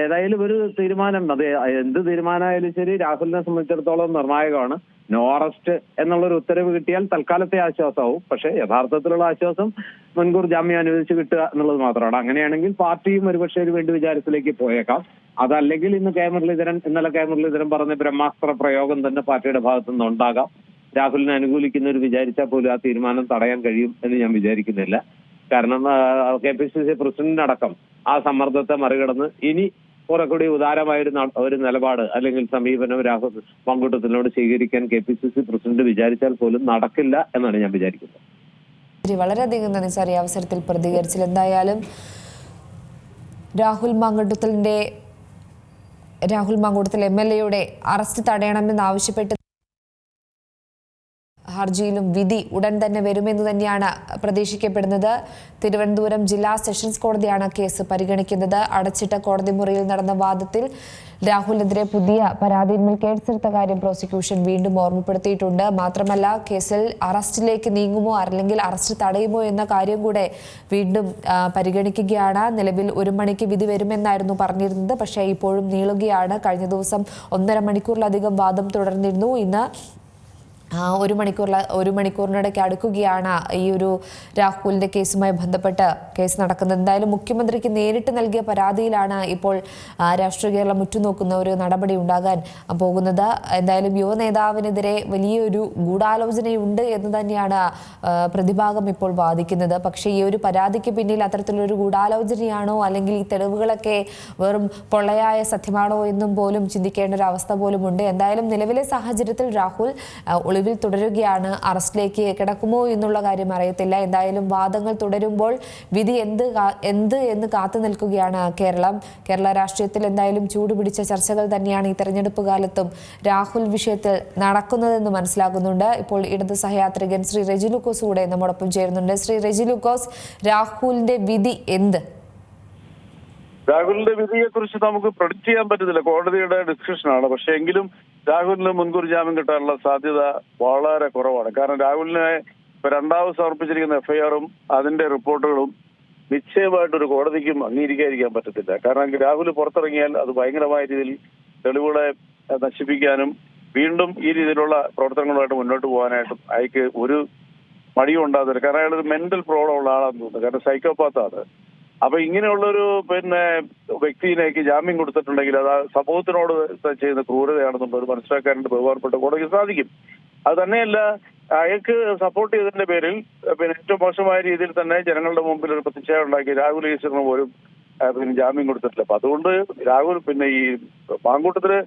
ഏതായാലും ഒരു തീരുമാനം, അത് എന്ത് തീരുമാനമായാലും ശരി രാഹുലിനെ സംബന്ധിച്ചിടത്തോളം നിർണായകമാണ്. നോ അറസ്റ്റ് എന്നുള്ളൊരു ഉത്തരവ് കിട്ടിയാൽ തൽക്കാലത്തെ ആശ്വാസമാവും. പക്ഷേ യഥാർത്ഥത്തിലുള്ള ആശ്വാസം മുൻകൂർ ജാമ്യം അനുവദിച്ച് കിട്ടുക എന്നുള്ളത് മാത്രമാണ്. അങ്ങനെയാണെങ്കിൽ പാർട്ടിയും ഒരുപക്ഷെ ഒരു വേണ്ടി വിചാരത്തിലേക്ക് പോയേക്കാം. അതല്ലെങ്കിൽ ഇന്നലെ കെ മുരളീധരൻ പറഞ്ഞ ബ്രഹ്മാസ്ത്ര പ്രയോഗം തന്നെ പാർട്ടിയുടെ ഭാഗത്തു നിന്ന് ഉണ്ടാകാം. രാഹുലിനെ അനുകൂലിക്കുന്നവർ വിചാരിച്ചാൽ പോലും ആ തീരുമാനം തടയാൻ കഴിയും എന്ന് ഞാൻ വിചാരിക്കുന്നില്ല. കാരണം KPCC പ്രസിഡന്റിനടക്കം ആ സമ്മർദ്ദത്തെ മറികടന്ന് ഇനി കുറെ കൂടി ഉദാരമായൊരു നിലപാട് അല്ലെങ്കിൽ സമീപനം രാഹുൽ മാങ്കൂട്ടത്തിനോട് സ്വീകരിക്കാൻ KPCC പ്രസിഡന്റ് വിചാരിച്ചാൽ പോലും നടക്കില്ല എന്നാണ് ഞാൻ വിചാരിക്കുന്നത്. വളരെയധികം നന്ദി സാർ ഈ അവസരത്തിൽ പ്രതികരിച്ചില്ല. എന്തായാലും രാഹുൽ മാങ്കൂട്ടത്തിൽ MLA യുടെ അറസ്റ്റ് തടയണമെന്നാവശ്യപ്പെട്ട് ഹർജിയിലും വിധി ഉടൻ തന്നെ വരുമെന്ന് തന്നെയാണ് പ്രതീക്ഷിക്കപ്പെടുന്നത്. തിരുവനന്തപുരം ജില്ലാ സെഷൻസ് കോടതിയാണ് കേസ് പരിഗണിക്കുന്നത്. അടച്ചിട്ട കോടതി മുറിയിൽ നടന്ന വാദത്തിൽ രാഹുലിനെതിരെ പുതിയ പരാതിയിന്മേൽ കേസെടുത്ത കാര്യം പ്രോസിക്യൂഷൻ വീണ്ടും ഓർമ്മപ്പെടുത്തിയിട്ടുണ്ട്. മാത്രമല്ല, കേസിൽ അറസ്റ്റിലേക്ക് നീങ്ങുമോ അല്ലെങ്കിൽ അറസ്റ്റ് തടയുമോ എന്ന കാര്യം കൂടെ വീണ്ടും പരിഗണിക്കുകയാണ്. നിലവിൽ 1 മണിക്ക് വിധി വരുമെന്നായിരുന്നു പറഞ്ഞിരുന്നത്. പക്ഷേ ഇപ്പോഴും നീളുകയാണ്. കഴിഞ്ഞ ദിവസം 1.5 മണിക്കൂറിലധികം വാദം തുടർന്നിരുന്നു. ഇന്ന് 1 മണിക്കൂറിനിടയ്ക്ക് അടുക്കുകയാണ് ഈ ഒരു രാഹുലിന്റെ കേസുമായി ബന്ധപ്പെട്ട് കേസ് നടക്കുന്നത്. എന്തായാലും മുഖ്യമന്ത്രിക്ക് നേരിട്ട് നൽകിയ പരാതിയിലാണ് ഇപ്പോൾ രാഷ്ട്രീയ കേരളം ഉറ്റുനോക്കുന്ന ഒരു നടപടി ഉണ്ടാകാൻ പോകുന്നത്. എന്തായാലും യുവ നേതാവിനെതിരെ വലിയൊരു ഗൂഢാലോചനയുണ്ട് എന്ന് തന്നെയാണ് പ്രതിഭാഗം ഇപ്പോൾ വാദിക്കുന്നത്. പക്ഷേ ഈ ഒരു പരാതിക്ക് പിന്നിൽ അത്തരത്തിലൊരു ഗൂഢാലോചനയാണോ അല്ലെങ്കിൽ ഈ തെളിവുകളൊക്കെ വെറും പൊള്ളയായ സത്യമാണോ എന്നും പോലും ചിന്തിക്കേണ്ട ഒരു അവസ്ഥ പോലും ഉണ്ട്. എന്തായാലും നിലവിലെ സാഹചര്യത്തിൽ രാഹുൽ ഒളിവിൽ തുടരുകയാണ്. അറസ്റ്റിലേക്ക് കിടക്കുമോ എന്നുള്ള കാര്യം അറിയത്തില്ല. എന്തായാലും വാദങ്ങൾ തുടരുമ്പോൾ വിധി എന്ത് എന്ന് കാത്തു നിൽക്കുകയാണ് കേരള രാഷ്ട്രീയത്തിൽ. എന്തായാലും ചൂടുപിടിച്ച ചർച്ചകൾ തന്നെയാണ് ഈ തെരഞ്ഞെടുപ്പ് കാലത്തും രാഹുൽ വിഷയത്തിൽ നടക്കുന്നതെന്ന് മനസ്സിലാകുന്നുണ്ട്. ഇപ്പോൾ ഇടത് സഹയാത്രികൻ ശ്രീ റെജി ലൂക്കോസ് കൂടെ നമ്മോടൊപ്പം ചേരുന്നുണ്ട്. ശ്രീ റെജി ലൂക്കോസ്, രാഹുലിന്റെ വിധി എന്ത്? രാഹുലിന്റെ വിധിയെ കുറിച്ച് നമുക്ക് പ്രഡിക്റ്റ് ചെയ്യാൻ പറ്റുന്നില്ല. കോടതിയുടെ ഡിസ്കഷനാണ്. പക്ഷെ എങ്കിലും രാഹുലിന് മുൻകൂർ ജാമ്യം കിട്ടാനുള്ള സാധ്യത വളരെ കുറവാണ്. കാരണം രാഹുലിനെ രണ്ടാമത് സമർപ്പിച്ചിരിക്കുന്ന എഫ്ഐആറും അതിന്റെ റിപ്പോർട്ടുകളും നിശ്ചയമായിട്ടൊരു കോടതിക്കും അംഗീകരിക്കാതിരിക്കാൻ പറ്റത്തില്ല. കാരണം രാഹുൽ പുറത്തിറങ്ങിയാൽ അത് ഭയങ്കരമായ രീതിയിൽ തെളിവുകളെ നശിപ്പിക്കാനും വീണ്ടും ഈ രീതിയിലുള്ള പ്രവർത്തനങ്ങളുമായിട്ട് മുന്നോട്ട് പോകാനായിട്ടും അയാൾക്ക് ഒരു മടിയും ഉണ്ടാകുന്നില്ല. കാരണം അയാളൊരു മെന്റൽ പ്രോബ്ലം ഉള്ള ആളാണെന്ന് തോന്നുന്നു. കാരണം സൈക്കോപാത്താണ്. അപ്പൊ ഇങ്ങനെയുള്ളൊരു വ്യക്തിയിലേക്ക് ജാമ്യം കൊടുത്തിട്ടുണ്ടെങ്കിൽ അത് സമൂഹത്തിനോട് ചെയ്യുന്ന ക്രൂരതയാണെന്നുള്ളത് മനസ്സിലാക്കാനായിട്ട് ബഹുമാനപ്പെട്ട കോടതിക്ക് സാധിക്കും. അത് തന്നെയല്ല, അയാൾക്ക് സപ്പോർട്ട് ചെയ്തതിന്റെ പേരിൽ ഏറ്റവും മോശമായ രീതിയിൽ തന്നെ ജനങ്ങളുടെ മുമ്പിൽ ഒരു പ്രതിച്ഛായ ഉണ്ടാക്കി രാഹുൽ ഈശ്വറിന് പോലും ജാമ്യം കൊടുത്തിട്ടില്ല. അപ്പൊ അതുകൊണ്ട് രാഹുൽ ഈ മാങ്കൂട്ടത്തിന്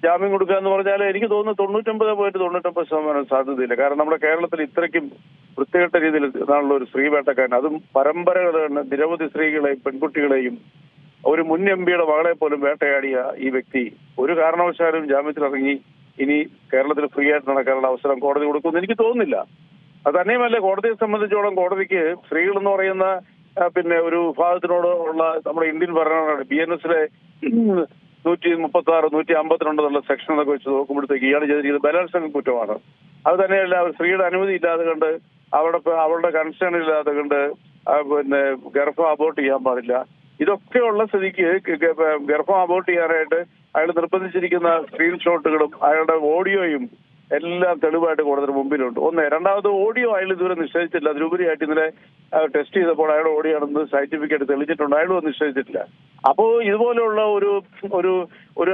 ജാമ്യം കൊടുക്കുക എന്ന് പറഞ്ഞാൽ എനിക്ക് തോന്നുന്നു 99.99% സാധ്യതയില്ല. കാരണം നമ്മുടെ കേരളത്തിൽ ഇത്രയ്ക്കും വൃത്തികെട്ട രീതിയിൽ ഇതാണുള്ള ഒരു സ്ത്രീ വേട്ടക്കാരൻ, അതും പരമ്പരകളാണ് നിരവധി സ്ത്രീകളെയും പെൺകുട്ടികളെയും ഒരു മുൻ എംപിയുടെ മകളെ പോലും വേട്ടയാടിയ ഈ വ്യക്തി ഒരു കാരണവശാലും ജാമ്യത്തിലിറങ്ങി ഇനി കേരളത്തിൽ ഫ്രീ ആയിട്ട് നടക്കാനുള്ള അവസരം കോടതി കൊടുക്കുമെന്ന് എനിക്ക് തോന്നുന്നില്ല. അത് തന്നെയുമല്ല, കോടതിയെ സംബന്ധിച്ചോളം കോടതിക്ക് സ്ത്രീകൾ എന്ന് പറയുന്ന ഒരു വിഭാഗത്തിനോട് ഉള്ള നമ്മുടെ ഇന്ത്യൻ ഭരണഘടന BNS-ലെ 136, 152 എന്നുള്ള സെക്ഷനൊക്കെ വെച്ച് നോക്കുമ്പോഴത്തേക്ക് ഇയാൾ ചെയ്തിരിക്കുന്നത് ബലാത്സംഗ കുറ്റമാണ്. അത് തന്നെയല്ല, സ്ത്രീയുടെ അനുമതി ഇല്ലാതെ കണ്ട് അവളുടെ കൺസേൺ ഇല്ലാതെ കണ്ട് ഗർഭം അബോർട്ട് ചെയ്യാൻ പാടില്ല. ഇതൊക്കെയുള്ള സ്ഥിതിക്ക് ഗർഭം അബോർട്ട് ചെയ്യാനായിട്ട് അയാൾ നിർബന്ധിച്ചിരിക്കുന്ന സ്ക്രീൻഷോട്ടുകളും അയാളുടെ ഓഡിയോയും എല്ലാം തെളിവായിട്ട് കോടതിയുടെ മുമ്പിലുണ്ട്. രണ്ടാമത് ഓഡിയോ അയാൾ ഇതുവരെ നിഷേധിച്ചിട്ടില്ല. അതിലുപരിയായിട്ട് ഇന്നലെ ടെസ്റ്റ് ചെയ്തപ്പോൾ അയാളുടെ ഓഡിയോ ആണെന്ന് സയന്റിഫിക്കായിട്ട് തെളിഞ്ഞിട്ടുണ്ട്. അയാളും നിഷേധിച്ചിട്ടില്ല. അപ്പോ ഇതുപോലെയുള്ള ഒരു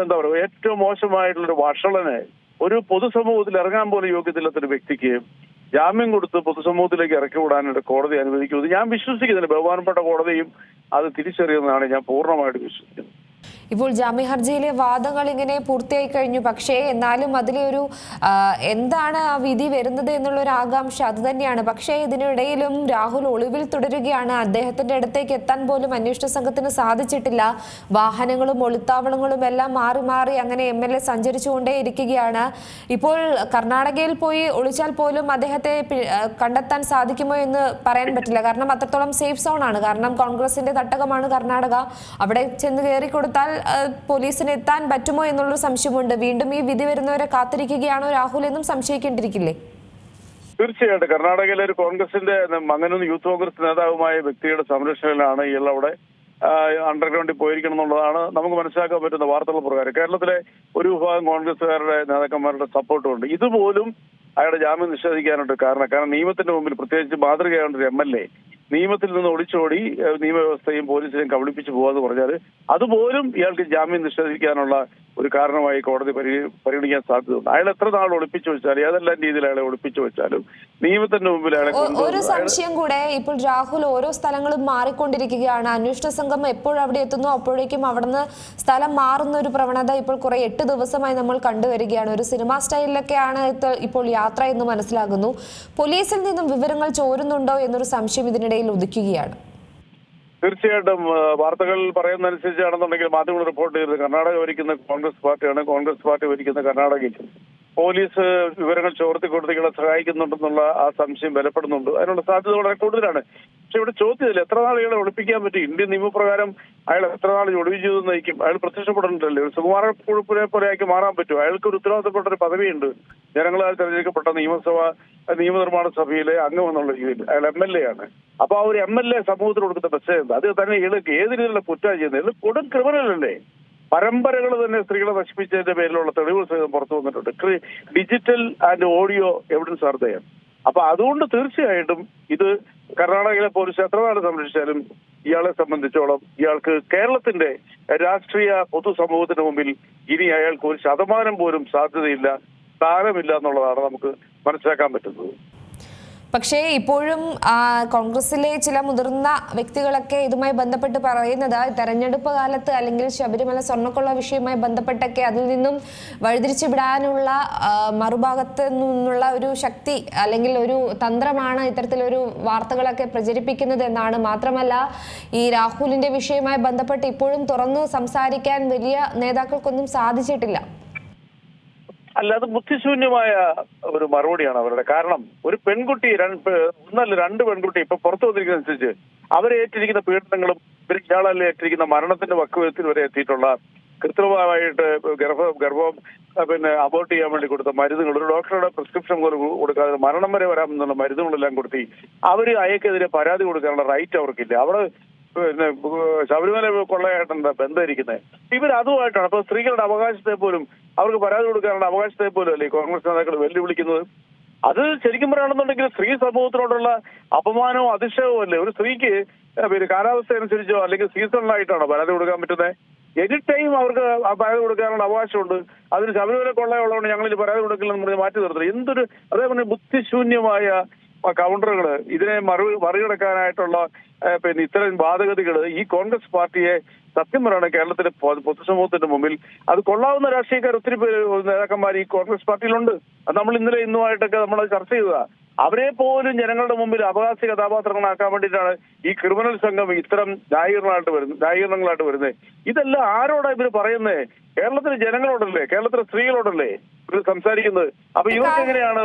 എന്താ പറയുക, ഏറ്റവും മോശമായിട്ടുള്ളൊരു വഷളനെ ഒരു പൊതുസമൂഹത്തിൽ ഇറങ്ങാൻ പോലും യോഗ്യതയില്ലാത്തൊരു വ്യക്തിക്ക് ജാമ്യം കൊടുത്ത് പൊതുസമൂഹത്തിലേക്ക് ഇറക്കി വിടാനായിട്ട് കോടതി അനുവദിക്കുന്നത് ഞാൻ വിശ്വസിക്കുന്നില്ല. ബഹുമാനപ്പെട്ട കോടതിയും അത് തിരിച്ചറിയുന്നതാണ് ഞാൻ പൂർണ്ണമായിട്ട് വിശ്വസിക്കുന്നത്. ഇപ്പോൾ ജാമ്യ ഹർജിയിലെ വാദങ്ങൾ ഇങ്ങനെ പൂർത്തിയായി കഴിഞ്ഞു. പക്ഷേ എന്നാലും അതിലെ ഒരു എന്താണ് ആ വിധി വരുന്നത് എന്നുള്ളൊരു ആകാംക്ഷ അത് തന്നെയാണ്. പക്ഷേ ഇതിനിടയിലും രാഹുൽ ഒളിവിൽ തുടരുകയാണ്. അദ്ദേഹത്തിന്റെ അടുത്തേക്ക് എത്താൻ പോലും അന്വേഷണ സംഘത്തിന് സാധിച്ചിട്ടില്ല. വാഹനങ്ങളും ഒളിത്താവളങ്ങളും എല്ലാം മാറി മാറി അങ്ങനെ MLA സഞ്ചരിച്ചുകൊണ്ടേ ഇരിക്കുകയാണ്. ഇപ്പോൾ കർണാടകയിൽ പോയി ഒളിച്ചാൽ പോലും അദ്ദേഹത്തെ കണ്ടെത്താൻ സാധിക്കുമോ എന്ന് പറയാൻ പറ്റില്ല. കാരണം അത്രത്തോളം സേഫ് സോൺ ആണ്. കാരണം കോൺഗ്രസിന്റെ തട്ടകമാണ് കർണാടക. അവിടെ ചെന്ന് കയറി കൊടുത്താൽ പോലീസിന് എത്താൻ പറ്റുമോ എന്നുള്ളൊരു സംശയമുണ്ട്. വീണ്ടും ഈ വിധി വരുന്നവരെ കാത്തിരിക്കുകയാണോ രാഹുൽ എന്നും സംശയിക്കേണ്ടിരിക്കില്ലേ? തീർച്ചയായിട്ടും കർണാടകയിലെ ഒരു കോൺഗ്രസിന്റെ മങ്ങനൂന്ന് യൂത്ത് കോൺഗ്രസ് നേതാവുമായ വ്യക്തിയുടെ സംരക്ഷണയിലാണ് ഇയാൾ അവിടെ അണ്ടർഗ്രൗണ്ടിൽ പോയിരിക്കണം എന്നുള്ളതാണ് നമുക്ക് മനസ്സിലാക്കാൻ പറ്റുന്ന വാർത്തകൾ പ്രകാരം. കേരളത്തിലെ ഒരു വിഭാഗം കോൺഗ്രസുകാരുടെ നേതാക്കന്മാരുടെ സപ്പോർട്ടും ഉണ്ട്. ഇതുപോലും അയാളുടെ ജാമ്യം നിഷേധിക്കാനുണ്ട്. കാരണം നിയമത്തിന്റെ മുമ്പിൽ, പ്രത്യേകിച്ച് മാതൃകയായ ഒരു MLA നിയമത്തിൽ നിന്ന് ഒളിച്ചോടി നിയമവ്യവസ്ഥയും പോലീസിനെയും കബളിപ്പിച്ച് പോകാന്ന് പറഞ്ഞാൽ അതുപോലും ഇയാൾക്ക് ജാമ്യം നിഷേധിക്കാനുള്ള ഒരു കാരണമായി കോടതി പരിഗണിക്കാൻ സാധ്യതയുണ്ട്. അയാൾ എത്ര നാൾ ഒളിപ്പിച്ചു വെച്ചാലും ഏതെല്ലാം രീതിയിൽ അയാളെ ഒളിപ്പിച്ചു വെച്ചാലും നിയമത്തിന്റെ മുമ്പിൽ അയാളെ ഒരു സംശയം കൂടെ, ഇപ്പോൾ രാഹുൽ ഓരോ സ്ഥലങ്ങളും മാറിക്കൊണ്ടിരിക്കുകയാണ്. അന്വേഷണ സംഘം എപ്പോഴവിടെ എത്തുന്നു അപ്പോഴേക്കും അവിടുന്ന് സ്ഥലം മാറുന്ന ഒരു പ്രവണത ഇപ്പോൾ 8 ദിവസമായി നമ്മൾ കണ്ടുവരികയാണ്. ഒരു സിനിമ സ്റ്റൈലിലൊക്കെയാണ് ഇപ്പോൾ യാത്ര എന്ന് മനസ്സിലാകുന്നു. പോലീസിൽ നിന്നും വിവരങ്ങൾ ചോരുന്നുണ്ടോ എന്നൊരു സംശയം ഇതിനിടയിൽ ഉദിക്കുകയാണ്. തീർച്ചയായിട്ടും വാർത്തകൾ പറയുന്നതനുസരിച്ചാണെന്നുണ്ടെങ്കിൽ മാധ്യമങ്ങൾ റിപ്പോർട്ട് ചെയ്തത് കർണാടക ഭരിക്കുന്ന കോൺഗ്രസ് പാർട്ടിയാണ്. കോൺഗ്രസ് പാർട്ടി ഭരിക്കുന്ന കർണാടകയിൽ പോലീസ് വിവരങ്ങൾ ചോർത്തിക്കൊടുത്ത് ഇയാളെ സഹായിക്കുന്നുണ്ടെന്നുള്ള ആ സംശയം ബലപ്പെടുന്നുണ്ട്. അതിനുള്ള സാധ്യത വളരെ കൂടുതലാണ്. പക്ഷെ ഇവിടെ ചോദ്യമില്ല, എത്ര നാൾ ഇയാളെ ഒളിപ്പിക്കാൻ പറ്റും? ഇന്ത്യൻ നിയമപ്രകാരം അയാൾ എത്ര നാൾ ഒളിവ് ചെയ്തു നയിക്കും? അയാൾ പ്രത്യക്ഷപ്പെടുന്നുണ്ടല്ലേ? ഒരു സുകുമാരക്കുറുപ്പിനെ പോലെ ആക്കി മാറാൻ പറ്റും? അയാൾക്ക് ഒരു ഉത്തരവാദിത്തപ്പെട്ട ഒരു പദവിയുണ്ട്. ജനങ്ങളാൽ തെരഞ്ഞെടുക്കപ്പെട്ട നിയമനിർമ്മാണ സഭയിലെ അംഗം എന്നുള്ള രീതിയിൽ അയാൾ MLA ആണ്. അപ്പൊ ആ ഒരു MLA സമൂഹത്തിന് കൊടുക്കുന്ന മെസ്സേജ് എന്താ? അത് തന്നെ ഇയാൾക്ക് ഏത് രീതിയിലുള്ള കുറ്റമാണ് ചെയ്യുന്നത്? ഇത് കൊടും ക്രിമിനൽ അല്ലേ? പരമ്പരകൾ തന്നെ സ്ത്രീകളെ നശിപ്പിച്ചതിന്റെ പേരിലുള്ള തെളിവുകൾ സഹിതം പുറത്തു വന്നിട്ടുണ്ട്. Digital and audio evidence are there. അപ്പൊ അതുകൊണ്ട് തീർച്ചയായിട്ടും ഇത് കർണാടകയിലെ പോലീസ് എത്ര നാൾ സംരക്ഷിച്ചാലും ഇയാളെ സംബന്ധിച്ചോളം ഇയാൾക്ക് കേരളത്തിന്റെ രാഷ്ട്രീയ പൊതുസമൂഹത്തിന് മുമ്പിൽ ഇനി അയാൾക്ക് ഒരു ശതമാനം പോലും സാധ്യതയില്ല, സ്ഥാനമില്ല എന്നുള്ളതാണ് നമുക്ക് മനസ്സിലാക്കാൻ പറ്റുന്നത്. പക്ഷേ ഇപ്പോഴും കോൺഗ്രസിലെ ചില മുതിർന്ന വ്യക്തികളൊക്കെ ഇതുമായി ബന്ധപ്പെട്ട് പറയുന്നത് തെരഞ്ഞെടുപ്പ് കാലത്ത് അല്ലെങ്കിൽ ശബരിമല സ്വർണ്ണക്കൊള്ള വിഷയവുമായി ബന്ധപ്പെട്ടൊക്കെ അതിൽ നിന്നും വഴിതിരിച്ചു വിടാനുള്ള മറുഭാഗത്ത് നിന്നുള്ള ഒരു ശക്തി അല്ലെങ്കിൽ ഒരു തന്ത്രമാണ് ഇത്തരത്തിലൊരു വാർത്തകളൊക്കെ പ്രചരിപ്പിക്കുന്നത് എന്നാണ്. മാത്രമല്ല ഈ രാഹുലിന്റെ വിഷയവുമായി ബന്ധപ്പെട്ട് ഇപ്പോഴും തുറന്നു സംസാരിക്കാൻ വലിയ നേതാക്കൾക്കൊന്നും സാധിച്ചിട്ടില്ല. അല്ല, അത് ബുദ്ധിശൂന്യമായ ഒരു മറുപടിയാണ് അവരുടെ. കാരണം ഒരു പെൺകുട്ടി രണ്ട് പെൺകുട്ടി ഇപ്പൊ പുറത്തു വന്നിരിക്കുന്നതനുസരിച്ച് അവരെ ഏറ്റിരിക്കുന്ന പീഡനങ്ങളും ഇയാളെ ഏറ്റിരിക്കുന്ന മരണത്തിന്റെ വക്കുവത്തിൽ വരെ എത്തിയിട്ടുള്ള കൃത്രിമമായിട്ട് ഗർഭം അബോർട്ട് ചെയ്യാൻ വേണ്ടി കൊടുത്ത മരുന്നുകൾ, ഒരു ഡോക്ടറുടെ പ്രിസ്ക്രിപ്ഷൻ പോലും കൊടുക്കാതെ മരണം വരെ വരാമെന്നുള്ള മരുന്നുകളെല്ലാം കൊടുത്തി അവര് അയക്കെതിരെ പരാതി കൊടുക്കാനുള്ള റൈറ്റ് അവർക്കില്ല. അവിടെ ശബരിമല കൊള്ളയായിട്ടാണ് ബന്ധമിരിക്കുന്നത്. ഇവരതുമായിട്ടാണ്. അപ്പൊ സ്ത്രീകളുടെ അവകാശത്തെ പോലും, അവർക്ക് പരാതി കൊടുക്കാനുള്ള അവകാശത്തെ പോലും അല്ലേ കോൺഗ്രസ് നേതാക്കൾ വെല്ലുവിളിക്കുന്നത്? അത് ശരിക്കും പറയുകയാണെന്നുണ്ടെങ്കിൽ സ്ത്രീ സമൂഹത്തിനോടുള്ള അപമാനവും അതിശയവും അല്ലേ? ഒരു സ്ത്രീക്ക് കാലാവസ്ഥ അനുസരിച്ചോ അല്ലെങ്കിൽ സീസണലായിട്ടാണോ പരാതി കൊടുക്കാൻ പറ്റുന്നത്? എനി ടൈം അവർക്ക് പരാതി കൊടുക്കാനുള്ള അവകാശമുണ്ട്. അതിന് ശബരിമല കൊള്ളയുള്ളതുകൊണ്ട് ഞങ്ങൾ ഇത് പരാതി കൊടുക്കില്ലെന്ന് പറഞ്ഞ് മാറ്റി നിർത്തുന്നത് എന്തൊരു അതേപോലെ ബുദ്ധിശൂന്യമായ കൗണ്ടറുകൾ, ഇതിനെ മറികടക്കാനായിട്ടുള്ള ഇത്തരം വാദഗതികൾ ഈ കോൺഗ്രസ് പാർട്ടിയെ സത്യം പറയണം കേരളത്തിലെ പൊതുസമൂഹത്തിന്റെ മുമ്പിൽ അത് കൊള്ളാവുന്ന രാഷ്ട്രീയക്കാർ ഒത്തിരി പേര് നേതാക്കന്മാർ ഈ കോൺഗ്രസ് പാർട്ടിയിലുണ്ട്. അത് നമ്മൾ ഇന്നലെ ഇന്നുമായിട്ടൊക്കെ നമ്മൾ ചർച്ച ചെയ്തതാ. അവരെ പോലും ജനങ്ങളുടെ മുമ്പിൽ അപഹാസ്യ കഥാപാത്രങ്ങളാക്കാൻ വേണ്ടിയിട്ടാണ് ഈ ക്രിമിനൽ സംഘം ഇത്തരം ന്യായീകരണങ്ങളായിട്ട് വരുന്നത്. ഇതെല്ലാം ആരോടാ ഇവര് പറയുന്നത്? കേരളത്തിലെ ജനങ്ങളോടല്ലേ, കേരളത്തിലെ സ്ത്രീകളോടല്ലേ ഇവർ സംസാരിക്കുന്നത്? അപ്പൊ ഇവർക്ക് എങ്ങനെയാണ്?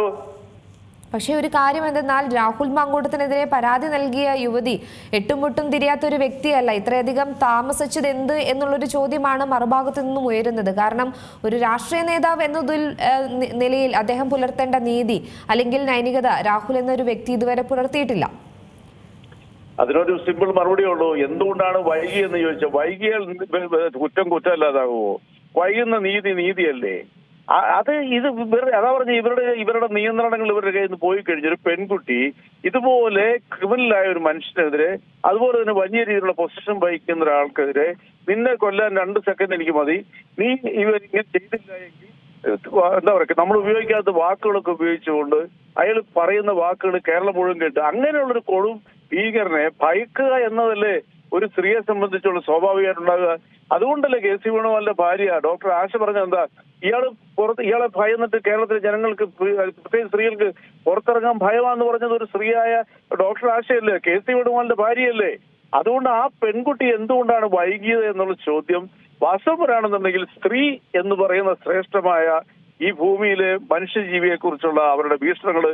പക്ഷേ ഒരു കാര്യം എന്തെന്നാൽ രാഹുൽ മാങ്കൂട്ടത്തിനെതിരെ പരാതി നൽകിയ യുവതി എട്ടുമുട്ടും തിരിയാത്ത ഒരു വ്യക്തിയല്ല. ഇത്രയധികം താമസിച്ചത് എന്ത് എന്നുള്ളൊരു ചോദ്യമാണ് മറുഭാഗത്തു നിന്നും ഉയരുന്നത്. കാരണം ഒരു രാഷ്ട്രീയ നേതാവ് എന്നതിൽ നിലയിൽ അദ്ദേഹം പുലർത്തേണ്ട നീതി അല്ലെങ്കിൽ നൈതികത രാഹുൽ എന്നൊരു വ്യക്തി ഇതുവരെ പുലർത്തിയിട്ടില്ല. അതിനൊരു സിമ്പിൾ മറുപടിയേ ഉള്ളൂ. എന്തുകൊണ്ടാണ് വൈകിയെന്ന് ചോദിച്ചാൽ, വൈകിയാൽ കുറ്റമല്ലാതാകുമോ? വൈകുന്ന നീതിയല്ലേ? അത് ഇത് അതാ പറഞ്ഞ ഇവരുടെ നിയന്ത്രണങ്ങൾ ഇവരുടെ കയ്യിൽ നിന്ന് പോയി കഴിഞ്ഞ ഒരു പെൺകുട്ടി ഇതുപോലെ ക്രിമിനലായ ഒരു മനുഷ്യനെതിരെ, അതുപോലെ തന്നെ വലിയ രീതിയിലുള്ള പൊസിഷൻ വഹിക്കുന്ന ഒരാൾക്കെതിരെ നിന്നെ കൊല്ലാൻ 2 സെക്കൻഡ് എനിക്ക് മതി, നീ ഇവരിങ്ങനെ ചെയ്തില്ല എങ്കിൽ എന്താ പറയുക, നമ്മൾ ഉപയോഗിക്കാത്ത വാക്കുകളൊക്കെ ഉപയോഗിച്ചുകൊണ്ട് അയാൾ പറയുന്ന വാക്കുകൾ കേരളം മുഴുവൻ കേട്ട് അങ്ങനെയുള്ളൊരു കൊടും ഭീകരനെ ഭയക്കുക എന്നതല്ലേ ഒരു സ്ത്രീയെ സംബന്ധിച്ചുള്ള സ്വാഭാവികമായിട്ടുണ്ടാകുക. അതുകൊണ്ടല്ലേ KC വേണുഗോപാലിന്റെ ഭാര്യ ഡോക്ടർ ആശ പറഞ്ഞത് എന്താ, ഇയാളെ ഭയന്നിട്ട് കേരളത്തിലെ ജനങ്ങൾക്ക് പ്രത്യേകിച്ച് സ്ത്രീകൾക്ക് പുറത്തിറങ്ങാൻ ഭയമാണെന്ന് പറഞ്ഞത് ഒരു സ്ത്രീയായ ഡോക്ടർ ആശയല്ലേ, KC വേണുഗോപാലിന്റെ ഭാര്യയല്ലേ? അതുകൊണ്ട് ആ പെൺകുട്ടി എന്തുകൊണ്ടാണ് വൈകിയത് എന്നുള്ള ചോദ്യം വാസ്തവം പറയുകയാണെന്നുണ്ടെങ്കിൽ സ്ത്രീ എന്ന് പറയുന്ന ശ്രേഷ്ഠമായ ഈ ഭൂമിയിലെ മനുഷ്യജീവിയെ കുറിച്ചുള്ള അവരുടെ വീക്ഷണങ്ങൾ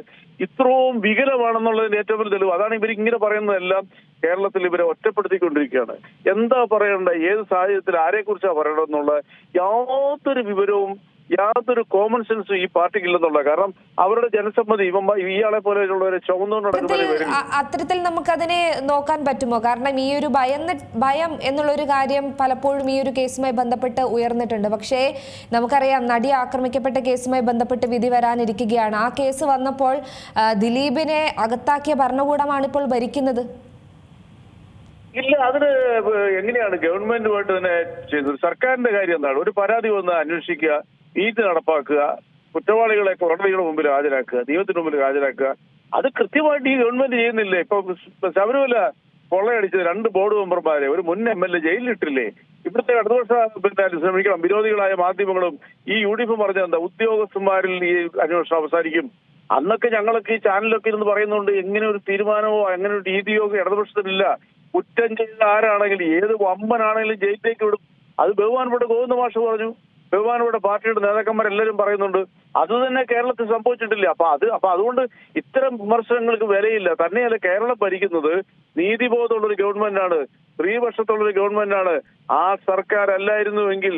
ഇത്രയും വികലമാണെന്നുള്ളതിന്റെ ഏറ്റവും വലിയ തെളിവ് അതാണ്. ഇവരിങ്ങനെ പറയുന്നതെല്ലാം കേരളത്തിൽ ഇവരെ ഒറ്റപ്പെടുത്തിക്കൊണ്ടിരിക്കുകയാണ്. എന്താ പറയണ്ട, ഏത് സാഹചര്യത്തിൽ ആരെക്കുറിച്ചാണ് പറയണമെന്നുള്ള യാതൊരു വിവരവും യാതൊരു കോമൺ സെൻസും ഈ പാർട്ടിക്ക് ഇല്ലെന്നുള്ള. കാരണം അവരുടെ ജനസമ്മതി ഇയാളെ പോലെയുള്ളവരെ ചുമന്നുകൊണ്ട് നടക്കുന്ന അത്തരത്തിൽ നമുക്കതിനെ നോക്കാൻ പറ്റുമോ? കാരണം ഈ ഒരു ഭയം എന്നുള്ളൊരു കാര്യം പലപ്പോഴും ഈ ഒരു കേസുമായി ബന്ധപ്പെട്ട് ഉയർന്നിട്ടുണ്ട്. പക്ഷേ നമുക്കറിയാം, നടി ആക്രമിക്കപ്പെട്ട കേസുമായി ബന്ധപ്പെട്ട് വിധി വരാനിരിക്കുകയാണ്. ആ കേസ് വന്നപ്പോൾ ദിലീപിനെ അകത്താക്കിയ ഭരണകൂടമാണ് ഇപ്പോൾ ഭരിക്കുന്നത്. ഇല്ല, അതിന് എങ്ങനെയാണ് ഗവൺമെന്റുമായിട്ട് തന്നെ ചെയ്തത്? സർക്കാരിന്റെ കാര്യം എന്താണ്? ഒരു പരാതി വന്ന് അന്വേഷിക്കുക, നീതി നടപ്പാക്കുക, കുറ്റവാളികളെ കോടതിയുടെ മുമ്പിൽ ഹാജരാക്കുക, നിയമത്തിന് മുമ്പിൽ ഹാജരാക്കുക. അത് കൃത്യമായിട്ട് ഈ ഗവൺമെന്റ് ചെയ്യുന്നില്ലേ? ഇപ്പൊ ശബരിമല കൊള്ളയടിച്ചത് 2 ബോർഡ് മെമ്പർമാരെ, ഒരു മുൻ MLA ജയിലിലിട്ടില്ലേ? ഇവിടുത്തെ അടുത്ത ശ്രമിക്കണം വിരോധികളായ മാധ്യമങ്ങളും ഈ UDF പറഞ്ഞത് എന്താ, ഉദ്യോഗസ്ഥന്മാരിൽ ഈ അന്വേഷണം അവസാനിക്കും. അന്നൊക്കെ ഞങ്ങളൊക്കെ ഈ ചാനലൊക്കെ ഇരുന്ന് പറയുന്നുണ്ട്, എങ്ങനെ ഒരു തീരുമാനമോ അങ്ങനെ ഒരു രീതിയോ ഇടതുപക്ഷത്തിനില്ല. കുറ്റം ചെയ്ത ആരാണെങ്കിലും ഏത് വമ്പനാണെങ്കിലും ജയിലിലേക്ക് വിടും. അത് ബഹുമാനപ്പെട്ട ഗോവിന്ദ മാഷ് പറഞ്ഞു. ബഹുമാനപ്പെട്ട പാർട്ടിയുടെ നേതാക്കന്മാരെല്ലാവരും പറയുന്നുണ്ട്. അത് തന്നെ കേരളത്തിൽ സംഭവിച്ചിട്ടില്ല. അപ്പൊ അതുകൊണ്ട് ഇത്തരം വിമർശനങ്ങൾക്ക് വിലയില്ല. തന്നെയല്ല, കേരളം ഭരിക്കുന്നത് നീതിബോധമുള്ളൊരു ഗവൺമെന്റാണ്, സ്ത്രീപക്ഷത്തുള്ളൊരു ഗവൺമെന്റാണ്. ആ സർക്കാർ അല്ലായിരുന്നുവെങ്കിൽ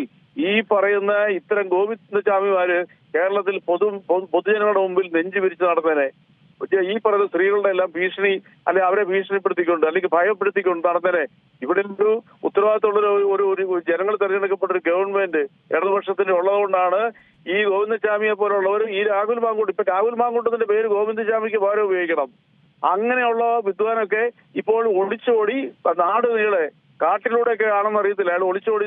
ഈ പറയുന്ന ഇത്തരം ഗോവിന്ദചാമിമാര് കേരളത്തിൽ പൊതുജനങ്ങളുടെ മുമ്പിൽ നെഞ്ചു വിരിച്ച് നടന്നേനെ. ഈ പറയുന്ന സ്ത്രീകളുടെ എല്ലാം ഭീഷണി, അല്ലെങ്കിൽ അവരെ ഭീഷണിപ്പെടുത്തിക്കൊണ്ട് അല്ലെങ്കിൽ ഭയപ്പെടുത്തിക്കൊണ്ട് നടന്നേനെ. ഇവിടെ ഒരു ഉത്തരവാദിത്തമുള്ള ഒരു ജനങ്ങൾ തെരഞ്ഞെടുക്കപ്പെട്ട ഒരു ഗവൺമെന്റ് ഇടതുപക്ഷത്തിന് ഉള്ളതുകൊണ്ടാണ് ഈ ഗോവിന്ദചാമിയെ പോലുള്ളവർ ഈ രാഹുൽ മാങ്കൂട്ടത്തിന്റെ പേര് ഗോവിന്ദചാമിക്ക് പകരം ഉപയോഗിക്കണം. അങ്ങനെയുള്ള വിദ്വാനൊക്കെ ഇപ്പോൾ ഒളിച്ചോടി നാട് നീളെ കാട്ടിലൂടെയൊക്കെ ആണെന്ന് അറിയത്തില്ല, അയാൾ ഒളിച്ചോടി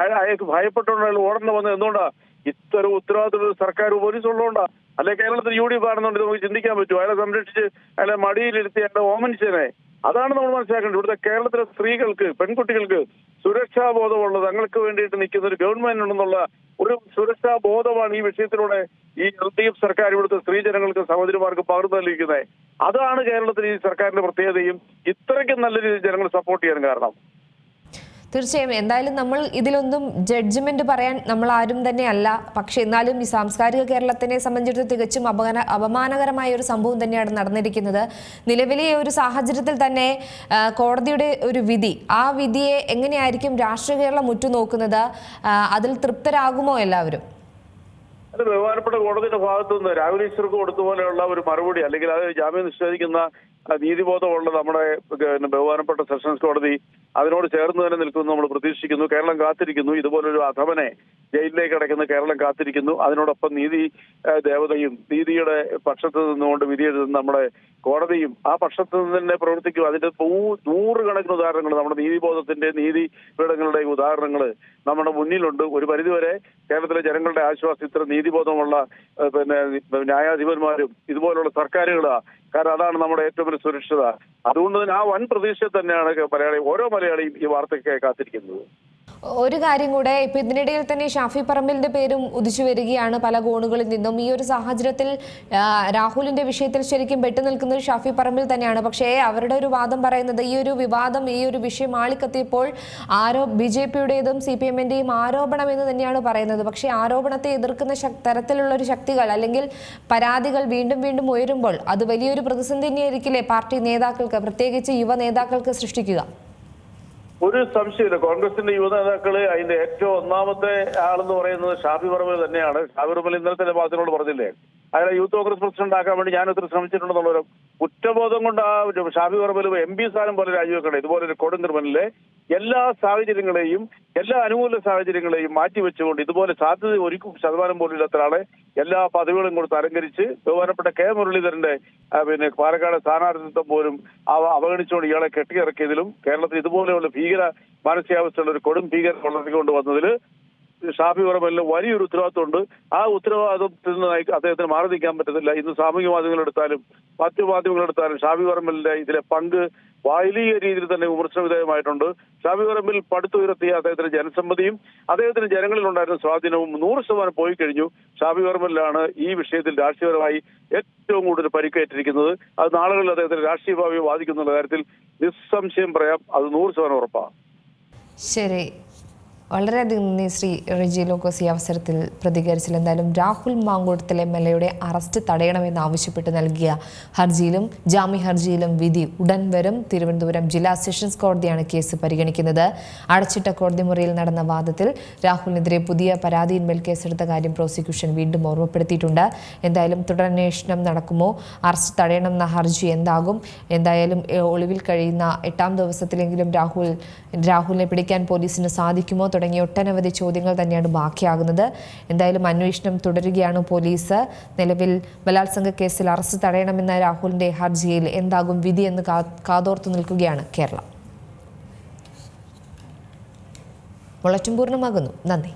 അയാൾക്ക് ഭയപ്പെട്ടുകൊണ്ട് അയാൾ ഓടേണ്ട വന്നത് എന്തുകൊണ്ടാ? ഇത്തരം ഉത്തരവാദിത്തമുള്ള സർക്കാർ പോലീസ് ഉള്ളതുകൊണ്ടാ. അല്ലെ കേരളത്തിൽ UDF ആണെന്നുണ്ട് നമുക്ക് ചിന്തിക്കാൻ പറ്റും. അയാളെ സംരക്ഷിച്ച് അയാളെ മടിയിലിരുത്തി അയാളെ ഓമനിച്ചനെ. അതാണ് നമ്മൾ മനസ്സിലാക്കേണ്ടത്. ഇവിടുത്തെ കേരളത്തിലെ സ്ത്രീകൾക്ക്, പെൺകുട്ടികൾക്ക് സുരക്ഷാ ബോധമുള്ളത്, തങ്ങൾക്ക് വേണ്ടിയിട്ട് നിൽക്കുന്ന ഒരു ഗവൺമെന്റ് ഉണ്ടെന്നുള്ള ഒരു സുരക്ഷാ ബോധമാണ് ഈ വിഷയത്തിലൂടെ ഈ LDF സർക്കാർ ഇവിടുത്തെ സ്ത്രീജനങ്ങൾക്ക് സഹോദരിമാർക്ക് പകർന്നു നൽകിക്കുന്നത്. അതാണ് കേരളത്തിൽ ഈ സർക്കാരിന്റെ പ്രത്യേകതയും ഇത്രയ്ക്കും നല്ല രീതിയിൽ ജനങ്ങൾ സപ്പോർട്ട് ചെയ്യാൻ കാരണം. തീർച്ചയായും. എന്തായാലും നമ്മൾ ഇതിലൊന്നും ജഡ്ജ്മെന്റ് പറയാൻ നമ്മൾ ആരും തന്നെ അല്ല. പക്ഷെ എന്നാലും ഈ സാംസ്കാരിക കേരളത്തിനെ സംബന്ധിച്ചിടത്തോളം തികച്ചും അപമാനകരമായ ഒരു സംഭവം തന്നെയാണ് നടന്നിരിക്കുന്നത്. നിലവിലെ ഒരു സാഹചര്യത്തിൽ തന്നെ കോടതിയുടെ ഒരു വിധി, ആ വിധിയെ എങ്ങനെയായിരിക്കും രാഷ്ട്രീയ കേരളം ഉറ്റുനോക്കുന്നത്? അതിൽ തൃപ്തരാകുമോ എല്ലാവരും? അത് ബഹുമാനപ്പെട്ട കോടതിയുടെ ഭാഗത്തു നിന്ന് രാഹുൽ ഈശ്വർക്ക് കൊടുത്ത പോലെയുള്ള ഒരു മറുപടി, അല്ലെങ്കിൽ അത് ജാമ്യം നിഷേധിക്കുന്ന നീതിബോധമുള്ള നമ്മുടെ ബഹുമാനപ്പെട്ട സെഷൻസ് കോടതി അതിനോട് ചേർന്ന് തന്നെ നിൽക്കുമെന്ന് നമ്മൾ പ്രതീക്ഷിക്കുന്നു. കേരളം കാത്തിരിക്കുന്നു. ഇതുപോലൊരു അധമനെ ജയിലിലേക്ക് അടയ്ക്കുന്ന കേരളം കാത്തിരിക്കുന്നു. അതിനോടൊപ്പം നീതി ദേവതയും നീതിയുടെ പക്ഷത്ത് നിന്നുകൊണ്ട് വിധി എഴുതുന്ന നമ്മുടെ കോടതിയും ആ പക്ഷത്ത് നിന്ന് തന്നെ പ്രവർത്തിക്കും. അതിന്റെ നൂറുകണക്കിന് ഉദാഹരണങ്ങൾ, നമ്മുടെ നീതിബോധത്തിന്റെ നീതിപീഠങ്ങളുടെ ഉദാഹരണങ്ങൾ നമ്മുടെ മുന്നിലുണ്ട്. ഒരു പരിധിവരെ കേരളത്തിലെ ജനങ്ങളുടെ ആശ്വാസം ഇത്തരം നീതിബോധമുള്ള ന്യായാധിപന്മാരും ഇതുപോലുള്ള സർക്കാരുകളാണ്. കാരണം അതാണ് നമ്മുടെ ഏറ്റവും വലിയ സുരക്ഷിത. അതുകൊണ്ട് തന്നെ ആ വൻ പ്രതീക്ഷ തന്നെയാണ് ഓരോ മലയാളിയും ഈ വാർത്തയ്ക്ക് കാത്തിരിക്കുന്നത്. ഒരു കാര്യം കൂടെ, ഇപ്പൊ ഇതിനിടയിൽ തന്നെ ഷാഫി പറമ്പിലിന്റെ പേരും ഉദിച്ചു വരികയാണ് പല കോണുകളിൽ നിന്നും. ഈ ഒരു സാഹചര്യത്തിൽ രാഹുലിന്റെ വിഷയത്തിൽ ശരിക്കും പെട്ടു നിൽക്കുന്നത് ഷാഫി പറമ്പിൽ തന്നെയാണ്. പക്ഷേ അവരുടെ ഒരു വാദം പറയുന്നത് ഈ ഒരു വിവാദം, ഈ ഒരു വിഷയം ആളിക്കത്തിയപ്പോൾ BJPയുടേതും CPMന്റെയും ആരോപണം എന്ന് തന്നെയാണ് പറയുന്നത്. പക്ഷേ ആരോപണത്തെ എതിർക്കുന്ന തരത്തിലുള്ള ഒരു ശക്തികൾ അല്ലെങ്കിൽ പരാതികൾ വീണ്ടും വീണ്ടും ഉയരുമ്പോൾ അത് വലിയൊരു പ്രതിസന്ധി തന്നെയായിരിക്കില്ലേ പാർട്ടി നേതാക്കൾക്ക്, പ്രത്യേകിച്ച് യുവ നേതാക്കൾക്ക് സൃഷ്ടിക്കുക? ഒരു സംശയമില്ല, കോൺഗ്രസിന്റെ യുവ നേതാക്കള് അതിന്റെ ഏറ്റവും ഒന്നാമത്തെ ആളെന്ന് പറയുന്നത് ഷാഫി പറമ്പിൽ തന്നെയാണ്. ഷാഫി പറമ്പിൽ ഇന്നലത്തെ മാധ്യമങ്ങളോട് പറഞ്ഞില്ലേ, അയാളെ യൂത്ത് കോൺഗ്രസ് പ്രസിഡന്റ് ആക്കാൻ വേണ്ടി ഞാൻ ഒത്തിരി ശ്രമിച്ചിട്ടുണ്ടെന്നുള്ളൊരു കുറ്റബോധം കൊണ്ട് ആ ഷാഫി പറമ്പിൽ MP സ്ഥാനം പോലെ രാജിവെക്കണേ. ഇതുപോലൊരു കൊടും ക്രിമിനലിലെ എല്ലാ സാഹചര്യങ്ങളെയും, എല്ലാ അനുകൂല സാഹചര്യങ്ങളെയും മാറ്റിവെച്ചുകൊണ്ട് ഇതുപോലെ സാധ്യത 1% പോലും ഇല്ലാത്തതാണ് എല്ലാ പദവികളും കൊടുത്ത് അലങ്കരിച്ച് ബഹുമാനപ്പെട്ട K മുരളീധരന്റെ പാലക്കാട് സ്ഥാനാർത്ഥിത്വം പോലും അവഗണിച്ചുകൊണ്ട് ഇയാളെ കെട്ടിയിറക്കിയതിലും കേരളത്തിൽ ഇതുപോലെയുള്ള ഭീകര മാനസികാവസ്ഥയുള്ള ഒരു കൊടും ഭീകര വളർത്തിക്കൊണ്ട് വന്നതില് ഷാഫി പറമ്പിലിന് വലിയൊരു ഉത്തരവാദിത്വമുണ്ട്. ആ ഉത്തരവാദിത്വത്തിൽ നിന്ന് അദ്ദേഹത്തിന് മാറി നിൽക്കാൻ പറ്റത്തില്ല. ഇന്ന് സാമൂഹ്യ മാധ്യമങ്ങളെടുത്താലും മറ്റു മാധ്യമങ്ങളെടുത്താലും ഷാഫി പറമ്പിലിന്റെ ഇതിലെ പങ്ക് വലിയ രീതിയിൽ തന്നെ വിമർശന വിധേയമായിട്ടുണ്ട്. ഷാഫി പറമ്പിൽ പടുത്തുയർത്തിയ അദ്ദേഹത്തിന്റെ ജനസമ്മതിയും അദ്ദേഹത്തിന് ജനങ്ങളിൽ ഉണ്ടായിരുന്ന സ്വാധീനവും 100% പോയി കഴിഞ്ഞു. ഷാഫി പറമ്പിലാണ് ഈ വിഷയത്തിൽ രാഷ്ട്രീയപരമായി ഏറ്റവും കൂടുതൽ പരിക്കേറ്റിരിക്കുന്നത്. അത് നാളുകളിൽ അദ്ദേഹത്തിന് രാഷ്ട്രീയ ഭാവി ബാധിക്കുന്നുള്ള കാര്യത്തിൽ നിസ്സംശയം പറയാം, അത് 100% ഉറപ്പാണ്. ശരി, വളരെയധികം നന്ദി ശ്രീ റെജി ലോക്കോസ് ഈ അവസരത്തിൽ പ്രതികരിച്ചില്ല. എന്തായാലും രാഹുൽ മാങ്കൂട്ടത്തിൽ MLA അറസ്റ്റ് തടയണമെന്ന് ആവശ്യപ്പെട്ട് നൽകിയ ഹർജിയിലും ജാമ്യ ഹർജിയിലും വിധി ഉടൻ വരും. തിരുവനന്തപുരം ജില്ലാ സെഷൻസ് കോടതിയാണ് കേസ് പരിഗണിക്കുന്നത്. അടച്ചിട്ട കോടതി മുറിയിൽ നടന്ന വാദത്തിൽ രാഹുലിനെതിരെ പുതിയ പരാതിയിന്മേൽ കേസെടുത്ത കാര്യം പ്രോസിക്യൂഷൻ വീണ്ടും ഓർമ്മപ്പെടുത്തിയിട്ടുണ്ട്. എന്തായാലും തുടരന്വേഷണം നടക്കുമോ, അറസ്റ്റ് തടയണമെന്ന ഹർജി എന്താകും, എന്തായാലും ഒളിവിൽ കഴിയുന്ന 8ാം ദിവസത്തിലെങ്കിലും രാഹുലിനെ പിടിക്കാൻ പോലീസിന് സാധിക്കുമോ തുടങ്ങിയ ഒട്ടനവധി ചോദ്യങ്ങൾ തന്നെയാണ് ബാക്കിയാകുന്നത്. എന്തായാലും അന്വേഷണം തുടരുകയാണ് പോലീസ്. നിലവിൽ ബലാത്സംഗ കേസിൽ അറസ്റ്റ് തടയണമെന്ന രാഹുലിന്റെ ഹർജിയിൽ എന്താകും വിധി എന്ന് കാതോർത്തു നിൽക്കുകയാണ് കേരളം. ബുള്ളറ്റിൻ പൂർണ്ണമാകുന്നു. നന്ദി.